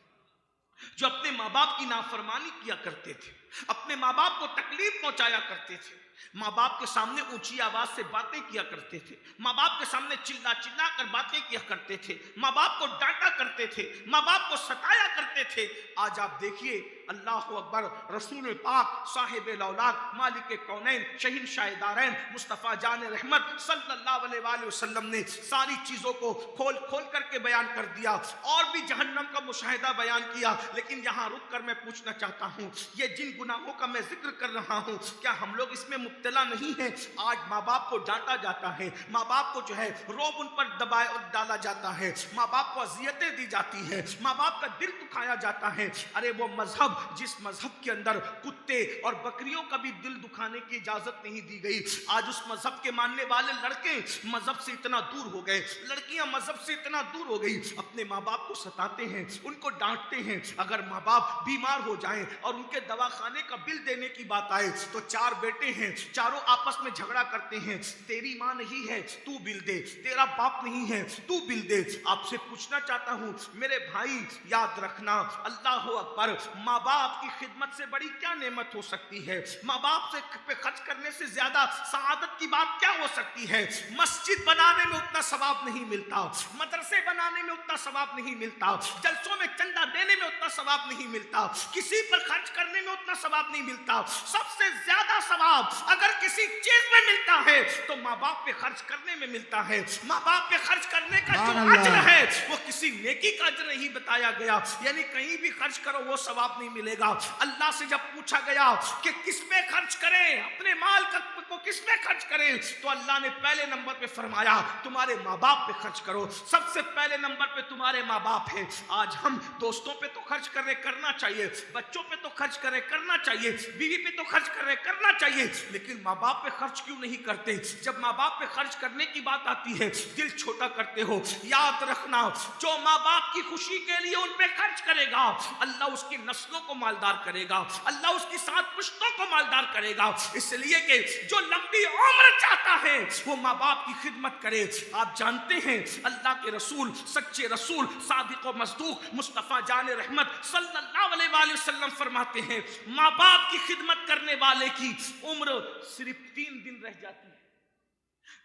जो अपने माँ बाप की नाफरमानी किया करते थे, अपने माँ बाप को तकलीफ पहुंचाया करते थे, माँ बाप के सामने ऊंची आवाज से बातें किया करते थे, माँ बाप के सामने चिल्ला चिल्ला कर बातें किया करते थे, माँ बाप को डांटा करते थे, माँ बाप को सताया करते थे। आज आप देखिए अल्लाह अकबर, रसूल पाक साहिब लौलाद मालिक कौनैन शहंशाह दारैन मुस्तफ़ा जान रहमत सल्लल्लाहु अलैहि वसल्लम ने सारी चीज़ों को खोल खोल करके बयान कर दिया और भी जहन्नम का मुशाहिदा बयान किया। लेकिन यहाँ रुक कर मैं पूछना चाहता हूँ, ये जिन गुनाहों का मैं जिक्र कर रहा हूँ, क्या हम लोग इसमें मुब्तला नहीं है? आज माँ बाप को डांटा जाता है, माँ बाप को जो है रोब उन पर दबाए और डाला जाता है, माँ बाप को अजियतें दी जाती है, माँ बाप का दिल दुखाया जाता है। अरे वो मजहब, जिस मजहब के अंदर कुत्ते और बकरियों का भी दिल दुखाने की इजाजत नहीं दी गई, आज उस मजहब के मानने वाले लड़के मजहब से इतना दूर हो गए, लड़कियां मजहब से इतना दूर हो गई, अपने माँ बाप को सताते हैं, उनको डांटते हैं। अगर माँ बाप बीमार हो जाएं और उनके दवाखाने का बिल देने की बात आए तो चार बेटे हैं, चारों आपस में झगड़ा करते हैं, तेरी माँ नहीं है तू बिल दे, तेरा बाप नहीं है तू बिल दे। आपसे पूछना चाहता हूं मेरे भाई, याद रखना, अल्लाह अकबर, माँ बाप की खिदमत से बड़ी क्या नेमत हो सकती है? माँ बाप से पे खर्च करने से ज्यादा सआदत की बात क्या हो सकती है? मस्जिद बनाने में उतना सवाब नहीं मिलता, मदरसे बनाने में उतना सवाब नहीं मिलता, जलसों में चंदा देने में उतना सवाब नहीं मिलता, किसी पर खर्च करने में उतना सवाब नहीं मिलता। सबसे ज्यादा सवाब अगर किसी चीज में मिलता है तो माँ बाप पे खर्च करने में मिलता है। माँ बाप पे खर्च करने का जो अज्र है वो किसी नेकी का अज्र नहीं बताया गया, यानी कहीं भी खर्च करो वो सवाब नहीं मिलेगा। अल्लाह से जब पूछा गया कि किस पे खर्च करें, अपने माल को किस पे खर्च करें, तो अल्लाह ने पहले नंबर पे फरमाया तुम्हारे माँ बाप पे खर्च करो, सबसे पहले नंबर पे तुम्हारे माँ बाप है। आज हम दोस्तों पे तो खर्च कर रहे, करना चाहिए, बच्चों पे तो खर्च कर रहे, करना चाहिए, बीवी पे तो खर्च कर रहे, करना चाहिए, लेकिन माँ बाप पे खर्च क्यों नहीं करते? जब माँ बाप पे खर्च करने की बात आती है दिल छोटा करते हो। याद रखना, जो माँ बाप की खुशी के लिए उन पे खर्च करेगा, अल्लाह उसकी नस्लों को मालदार करेगा, अल्लाह उसकी 7 पुश्तों को मालदार करेगा। इसलिए कि जो लंबी उम्र चाहता है वो माँ बाप की खिदमत करे। आप जानते हैं अल्लाह के रसूल, सच्चे रसूल, सादिक व मसदूक मुस्तफ़ा जान रहमत सल्लल्लाहु अलैहि वसल्लम फरमाते हैं माँ बाप की खिदमत करने वाले की उम्र सिर्फ 3 दिन रह जाती है।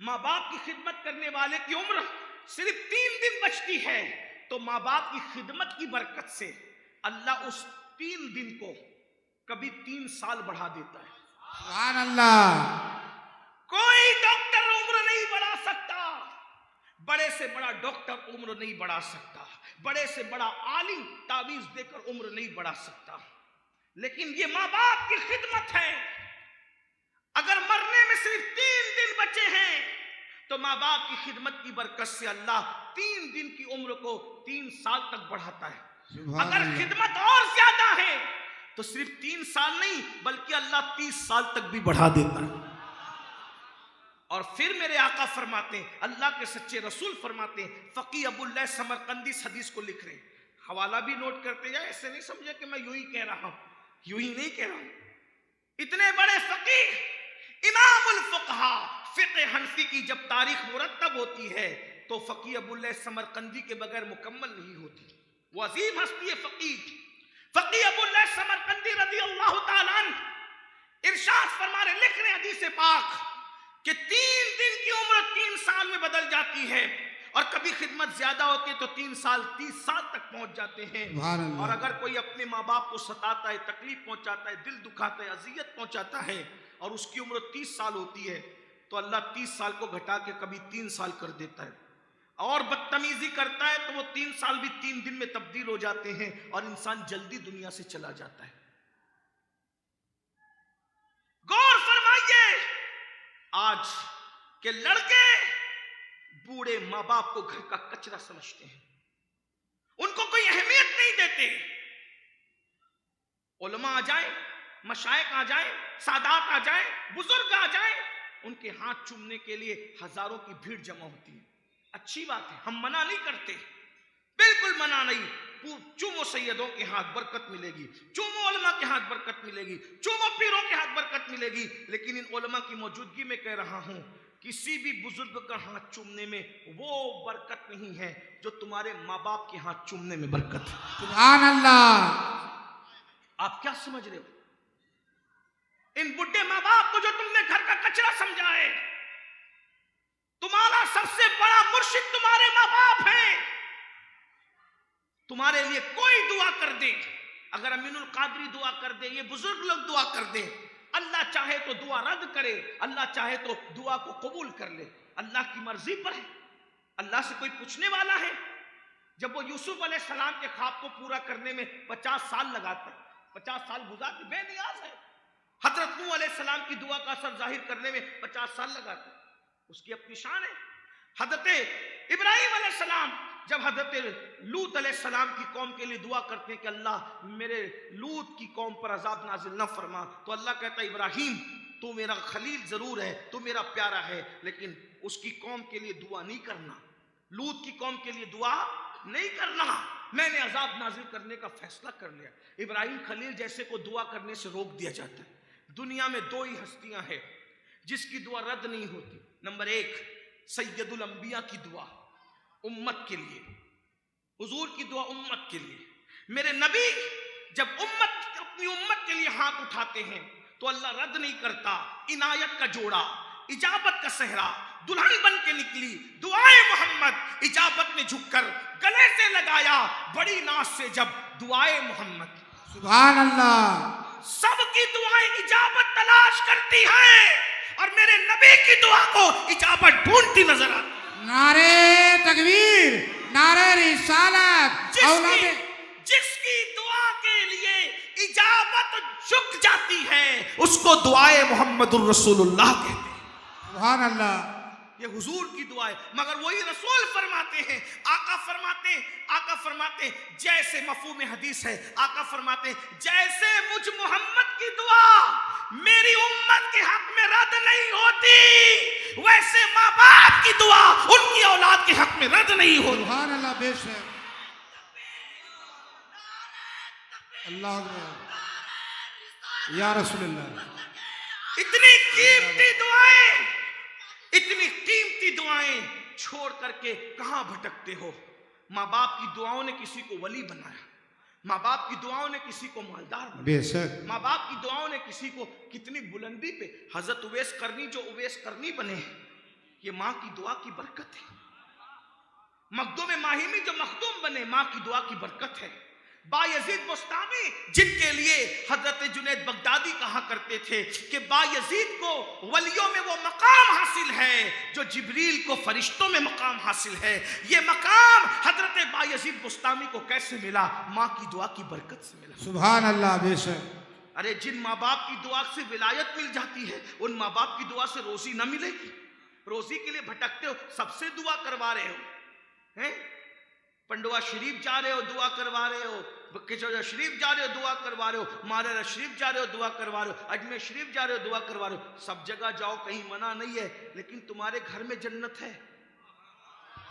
माँ बाप की खिदमत करने वाले की उम्र सिर्फ 3 दिन बचती है, तो माँ बाप की खिदमत की बरकत से अल्लाह उस 3 दिन को कभी 3 साल बढ़ा देता है। सुभान अल्लाह। कोई डॉक्टर उम्र नहीं बढ़ा सकता, बड़े से बड़ा डॉक्टर उम्र नहीं बढ़ा सकता, बड़े से बड़ा आलिम तावीज देकर उम्र नहीं बढ़ा सकता, लेकिन ये माँ बाप की खिदमत है। अगर मरने में सिर्फ 3 दिन बचे हैं तो माँ बाप की खिदमत की बरकत से अल्लाह 3 दिन की उम्र को 3 साल तक बढ़ाता है। अगर खिदमत और ज्यादा है तो सिर्फ 3 साल नहीं बल्कि अल्लाह 30 साल तक भी बढ़ा देता है। और फिर मेरे आका फरमाते हैं, अल्लाह के सच्चे रसूल फरमाते हैं, फकी अबुल्लाह समरकंदी इस हदीस को लिख रहे हैं, हवाला भी नोट करते जाए, ऐसे नहीं समझे कि मैं यूं ही कह रहा हूं, यूं ही नहीं कह रहा हूं। इतने बड़े फकीह इमामुल फुकहा फिक़्ह हनफी की जब तारीख मुरत्तब होती है तो फकी अबुल्लाह समरकंदी के बगैर मुकम्मल नहीं होती। वो अजीम हस्ती है फकी अबुल्लाह समरकंदी रज़ी अल्लाह ताला अन्हु इरशाद फरमा रहे, लिख रहे हदीस पाक कि 3 दिन की उम्र 3 साल में बदल जाती है, और कभी खिदमत ज्यादा होती है तो 3 साल 30 साल तक पहुंच जाते हैं। और अगर कोई अपने माँ बाप को सताता है, तकलीफ पहुंचाता है, दिल दुखाता है, अजियत पहुंचाता है और उसकी उम्र 30 साल होती है तो अल्लाह 30 साल को घटा के कभी 3 साल कर देता है, और बदतमीजी करता है तो वो 3 साल भी 3 दिन में तब्दील हो जाते हैं और इंसान जल्दी दुनिया से चला जाता है। गौर फरमाइए, आज के लड़के बूढ़े माँ बाप को घर का कचरा समझते हैं, उनको कोई अहमियत नहीं देते। उलमा आ जाए, मशाइख आ जाए, सादात आ जाए, बुजुर्ग आ जाए, उनके हाथ चूमने के लिए हजारों की भीड़ जमा होती है। अच्छी बात है, हम मना नहीं करते, बिल्कुल मना नहीं। चूमो सैयदों के हाथ बरकत मिलेगी, चूमो उलमा के हाथ बरकत मिलेगी, चूमो पीरों के हाथ बरकत मिलेगी, लेकिन इन उलमा की मौजूदगी में कह रहा हूं, किसी भी बुजुर्ग का हाथ चूमने में वो बरकत नहीं है जो तुम्हारे माँ बाप के हाथ चूमने में बरकत है। सुभान अल्लाह। आप क्या समझ रहे हो? इन बुढ़े माँ बाप को जो तुमने घर का कचरा समझा है, तुम्हारा सबसे बड़ा मुर्शिद तुम्हारे माँ बाप हैं। तुम्हारे लिए कोई दुआ कर दे, अगर अमीनुल कादरी दुआ कर दे, ये बुजुर्ग लोग दुआ कर दे, अल्लाह चाहे तो दुआ रद्द करे, अल्लाह चाहे तो दुआ को कबूल कर ले, अल्लाह की मर्जी पर है। अल्लाह से कोई पूछने वाला है? जब वो यूसुफ अलैहिस्सलाम के ख्वाब को पूरा करने में 50 साल लगाते, 50 साल गुजारते, बेनियाज है। हजरत नूह अलैहिस्सलाम की दुआ का असर जाहिर करने में 50 साल लगाते, उसकी अपनी शान है। हजरत इब्राहिम अलैहिस्सलाम जब हजरत लूत अलैहिस्सलाम की कौम के लिए दुआ करते हैं कि अल्लाह मेरे लूत की कौम पर अजाब नाजिल न फरमा, तो अल्लाह कहता है इब्राहिम तू मेरा खलील जरूर है, तू मेरा प्यारा है, लेकिन उसकी कौम के लिए दुआ नहीं करना, लूत की कौम के लिए दुआ नहीं करना, मैंने अजाब नाजिल करने का फैसला कर लिया। इब्राहिम खलील जैसे को दुआ करने से रोक दिया जाता है। दुनिया में दो ही हस्तियां हैं जिसकी दुआ रद्द नहीं होती। नंबर एक, सैयदुल अंबिया की दुआ उम्मत के लिए, हुजूर की दुआ उम्मत के लिए। मेरे नबी जब अपनी उम्मत के लिए हाथ उठाते हैं तो अल्लाह रद्द नहीं करता। इनायत का जोड़ा, इजाबत का सहरा, दुल्हन बन के निकली दुआए मोहम्मद, इजाबत में झुककर गले से लगाया बड़ी नाज से जब दुआए मोहम्मद। सुभान अल्लाह। सबकी दुआएं इजाबत तलाश करती हैं और मेरे नबी की दुआ को इजाबत ढूंढती नजर आती। नारे तकबीर, नारे रिसालत। जिसकी दुआ के लिए इजाबत झुक जाती है उसको दुआए मोहम्मदुर रसूलुल्लाह कहते हैं। सुभान अल्लाह। ये हुजूर की दुआ है। मगर वही रसूल फरमाते हैं, आका फरमाते जैसे मफहूम हदीस है, आका फरमाते जैसे मुझ मोहम्मद की दुआ मेरी उम्मत के हक में रद्द नहीं होती, वैसे माँ बाप की दुआ उनकी औलाद के हक में रद्द नहीं होती। सुभान अल्लाह। बेशक अल्लाह या रसूलल्लाह। इतनी कीमती दुआएं छोड़ करके कहां भटकते हो। माँ बाप की दुआओं ने किसी को वली बनाया, माँ बाप की दुआओं ने किसी को मालदार बनाया, बेशक माँ बाप की दुआओं ने किसी को कितनी बुलंदी पे। हजरत उवैस करनी जो उवैस करनी बने, ये माँ की दुआ की बरकत है। मखदूम माहिमी जो मखदूम बने, माँ की दुआ की बरकत है। बायजीद बुस्तामी जिनके लिए हजरत जुनैद बगदादी कहा करते थे कि बायजीद को वलियों में वो मकाम हासिल है जो जिब्रील को फरिश्तों में मकाम हासिल है। ये मकाम हजरत बायजीद बुस्तामी को कैसे मिला? माँ की दुआ की बरकत से मिला। सुभान अल्लाह। बेशक। अरे जिन माँ बाप की दुआ से विलायत मिल जाती है उन माँ बाप की दुआ से रोजी न मिलेगी? रोजी के लिए भटकते हो, सबसे दुआ करवा रहे हो हैं? पंडवा शरीफ जा रहे हो दुआ करवा रहे हो, किचौजा शरीफ जा रहे हो दुआ करवा रहे हो, मारेरा शरीफ जा रहे हो दुआ करवा रहे हो, अजमेर शरीफ जा रहे हो दुआ करवा रहे हो। सब जगह जाओ, कहीं मना नहीं है, लेकिन तुम्हारे घर में जन्नत है।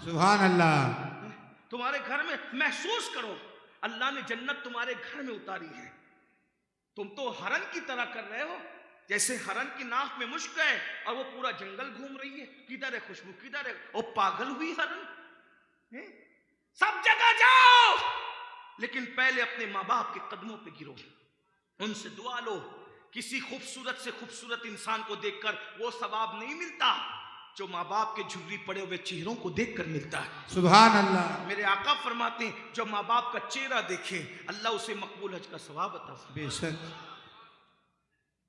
सुभान अल्लाह। तुम्हारे घर में महसूस करो, अल्लाह ने जन्नत तुम्हारे घर में उतारी है। तुम तो हरन की तरह कर रहे हो, जैसे हरन की नाक में मुश्क है और वो पूरा जंगल घूम रही है, किधर है खुशबू, किधर है, और पागल हुई हरन है? सब जगह जाओ, लेकिन पहले अपने माँ बाप के कदमों पे गिरो, उनसे दुआ लो। किसी खूबसूरत से खूबसूरत इंसान को देखकर वो सवाब नहीं मिलता जो माँ बाप के झुर्री पड़े हुए चेहरों को देखकर मिलता है। सुभान अल्लाह। मेरे आका फरमाते हैं जो माँ बाप का चेहरा देखे अल्लाह उसे मकबूल हज का सवाब अता फरमाए। बेशक।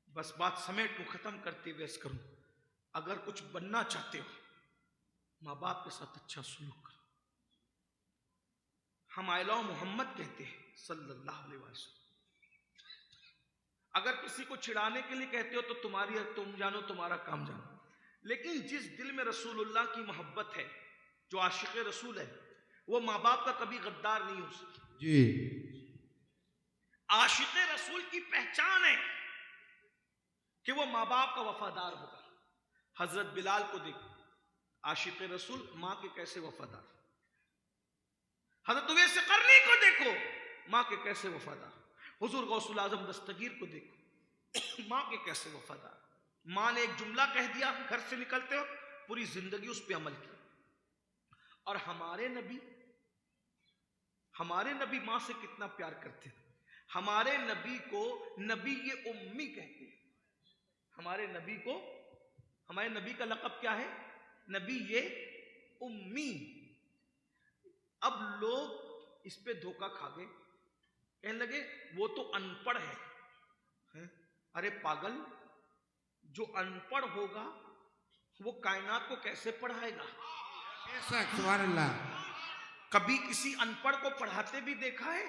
बस बात समेट को खत्म करते हुए करूं, अगर कुछ बनना चाहते हो माँ बाप के साथ अच्छा सुलूक करो। हम आइला मोहम्मद कहते हैं सल्लल्लाहु अलैहि वसल्लम। अगर किसी को चिढ़ाने के लिए कहते हो तो तुम जानो, तुम्हारा काम जानो, लेकिन जिस दिल में रसूलुल्लाह की मोहब्बत है, जो आशिक रसूल है, वो माँ बाप का कभी गद्दार नहीं हो सकता जी। आशिक रसूल की पहचान है कि वो माँ बाप का वफादार होगा। हजरत बिलाल को देखो, आशिक रसूल, माँ के कैसे वफादार। हजरत उवैस करनी को देखो, माँ के कैसे वफादार। हुजूर गौसुल आजम दस्तगीर को देखो, माँ के कैसे वफादार। माँ ने एक जुमला कह दिया घर से निकलते हो, पूरी जिंदगी उस पर अमल की। और हमारे नबी माँ से कितना प्यार करते थे। हमारे नबी को नबी ये उम्मी कहते हैं। हमारे नबी का लक़ब क्या है? नबी ये उम्मी। अब लोग इस पे धोखा खा गए, कहने लगे वो तो अनपढ़ है, हैं? अरे पागल, जो अनपढ़ होगा वो कायनात को कैसे पढ़ाएगा? बेशक, सुभान अल्लाह। कभी किसी अनपढ़ को पढ़ाते भी देखा है?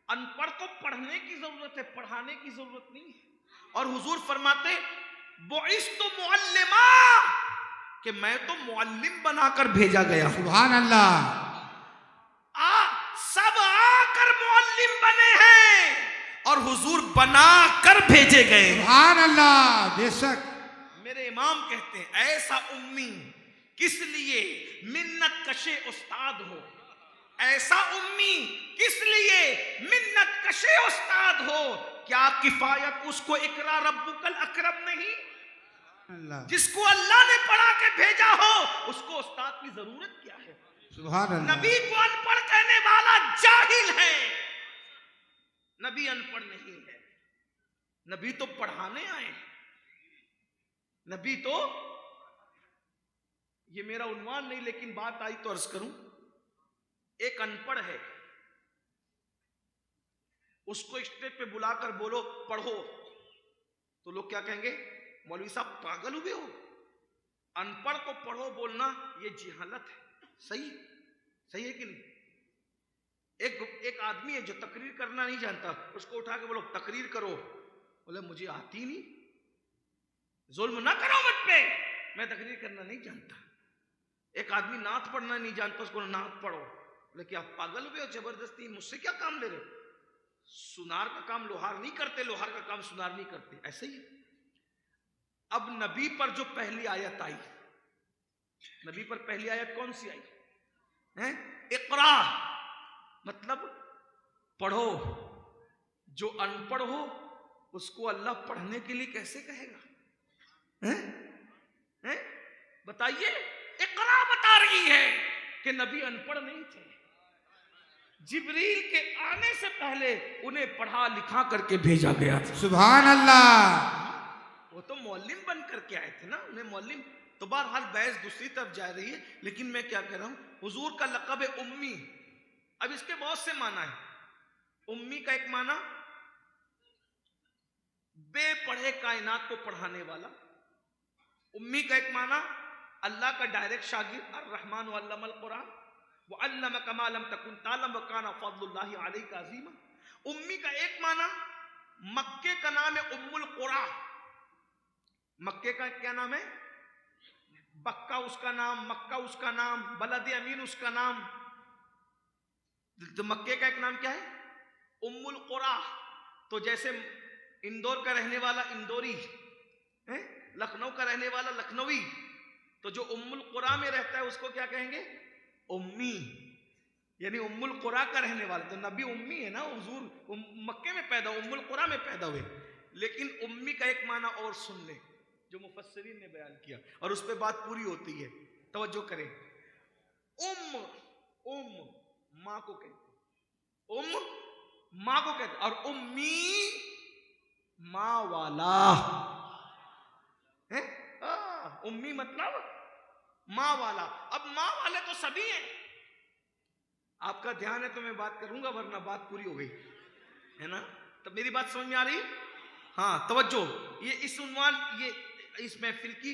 अनपढ़ को पढ़ने की जरूरत है, पढ़ाने की जरूरत नहीं है। और हुजूर फरमाते बुइस्तु मुअल्लिमा, कि मैं तो मुअल्लिम बनाकर भेजा गया। सुभान अल्लाह। सब आकर मुअल्लिम बने हैं और हुजूर बनाकर भेजे गए। सुभान अल्लाह, बेशक। मेरे इमाम कहते हैं ऐसा उम्मी किस लिए मिन्नत कशे उस्ताद हो, ऐसा उम्मी किस लिए मिन्नत कशे उस्ताद हो। क्या किफायत उसको इकरा रब्बुकल अकरम नहीं? अल्लाह। जिसको अल्लाह ने पढ़ा के भेजा हो उसको उस्ताद की जरूरत क्या है? सुभान अल्लाह। नबी को अनपढ़ कहने वाला जाहिल है, नबी अनपढ़ नहीं है। नबी तो पढ़ाने आए हैं। नबी तो, ये मेरा उन्वान नहीं लेकिन बात आई तो अर्ज करूं, एक अनपढ़ है, उसको स्टेज पे बुलाकर बोलो पढ़ो, तो लोग क्या कहेंगे? मौलवी साहब पागल हुए हो? अनपढ़ को पढ़ो बोलना ये जिहालत है। सही सही है कि नहीं? एक आदमी है जो तकरीर करना नहीं जानता, उसको उठा के बोलो तकरीर करो, बोले मुझे आती नहीं। जुल्म ना करो मुझ पे, मैं तकरीर करना नहीं जानता। एक आदमी नात पढ़ना नहीं जानता, उसको नात पढ़ो, बोले क्या पागल हुए हो? जबरदस्ती मुझसे क्या काम ले रहे हो? सुनार का काम लोहार नहीं करते, लोहार का काम सुनार नहीं करते। ऐसे ही अब नबी पर जो पहली आयत आई, नबी पर पहली आयत कौन सी आई है? इकरा, मतलब पढ़ो। जो अनपढ़ हो उसको अल्लाह पढ़ने के लिए कैसे कहेगा? हैं? हैं? बताइए। इकरा बता रही है कि नबी अनपढ़ नहीं थे। जिब्रील के आने से पहले उन्हें पढ़ा लिखा करके भेजा गया था। सुभान अल्लाह। वो तो मौलिम बन करके आए थे ना, उन्हें मौलिम। तो बहरहाल बहस दूसरी तरफ जा रही है, लेकिन मैं क्या कह रहा हूं, हुजूर का लक़ब है उम्मी। अब इसके बहुत से माना है। उम्मी का एक माना बेपढ़े कायनात को पढ़ाने वाला। उम्मी का एक माना अल्लाह का डायरेक्ट शागिर्द, अर्रहमान अल्लमल कुरान व अल्लमका मा लम तकुन तालम व काना फज़लुल्लाहि अलैका अज़ीमा। उम्मी का एक माना मक्के का नाम है उम्मुल कुरा। मक्के का क्या नाम है? बक्का उसका नाम, मक्का उसका नाम, बलद अमीन उसका नाम। तो मक्के का एक नाम क्या है? उम्मुल कुरा। तो जैसे इंदौर का रहने वाला इंदौरी है, लखनऊ का रहने वाला लखनवी, तो जो उम्मुल कुरा में रहता है उसको क्या कहेंगे? उम्मी, यानी उम्मुल कुरा का रहने वाला। तो नबी उम्मी है ना, हुजूर मक्के में पैदा, उम्मुल कुरा में पैदा हुए। लेकिन उम्मी का एक माना और सुन ले जो मुफस्सिरीन ने बयान किया, और उस पर बात पूरी होती है। तवज्जो करें। उम माँ को कहते, माँ को कहते, और उम्मी माँ वाला है। उम्मी मतलब माँ वाला। अब माँ वाले तो सभी हैं। आपका ध्यान है तो मैं बात करूंगा, वरना बात पूरी हो गई है ना। तो मेरी बात समझ में आ रही है? हाँ तवज्जो। ये इस उन्वान, ये इस महफिल की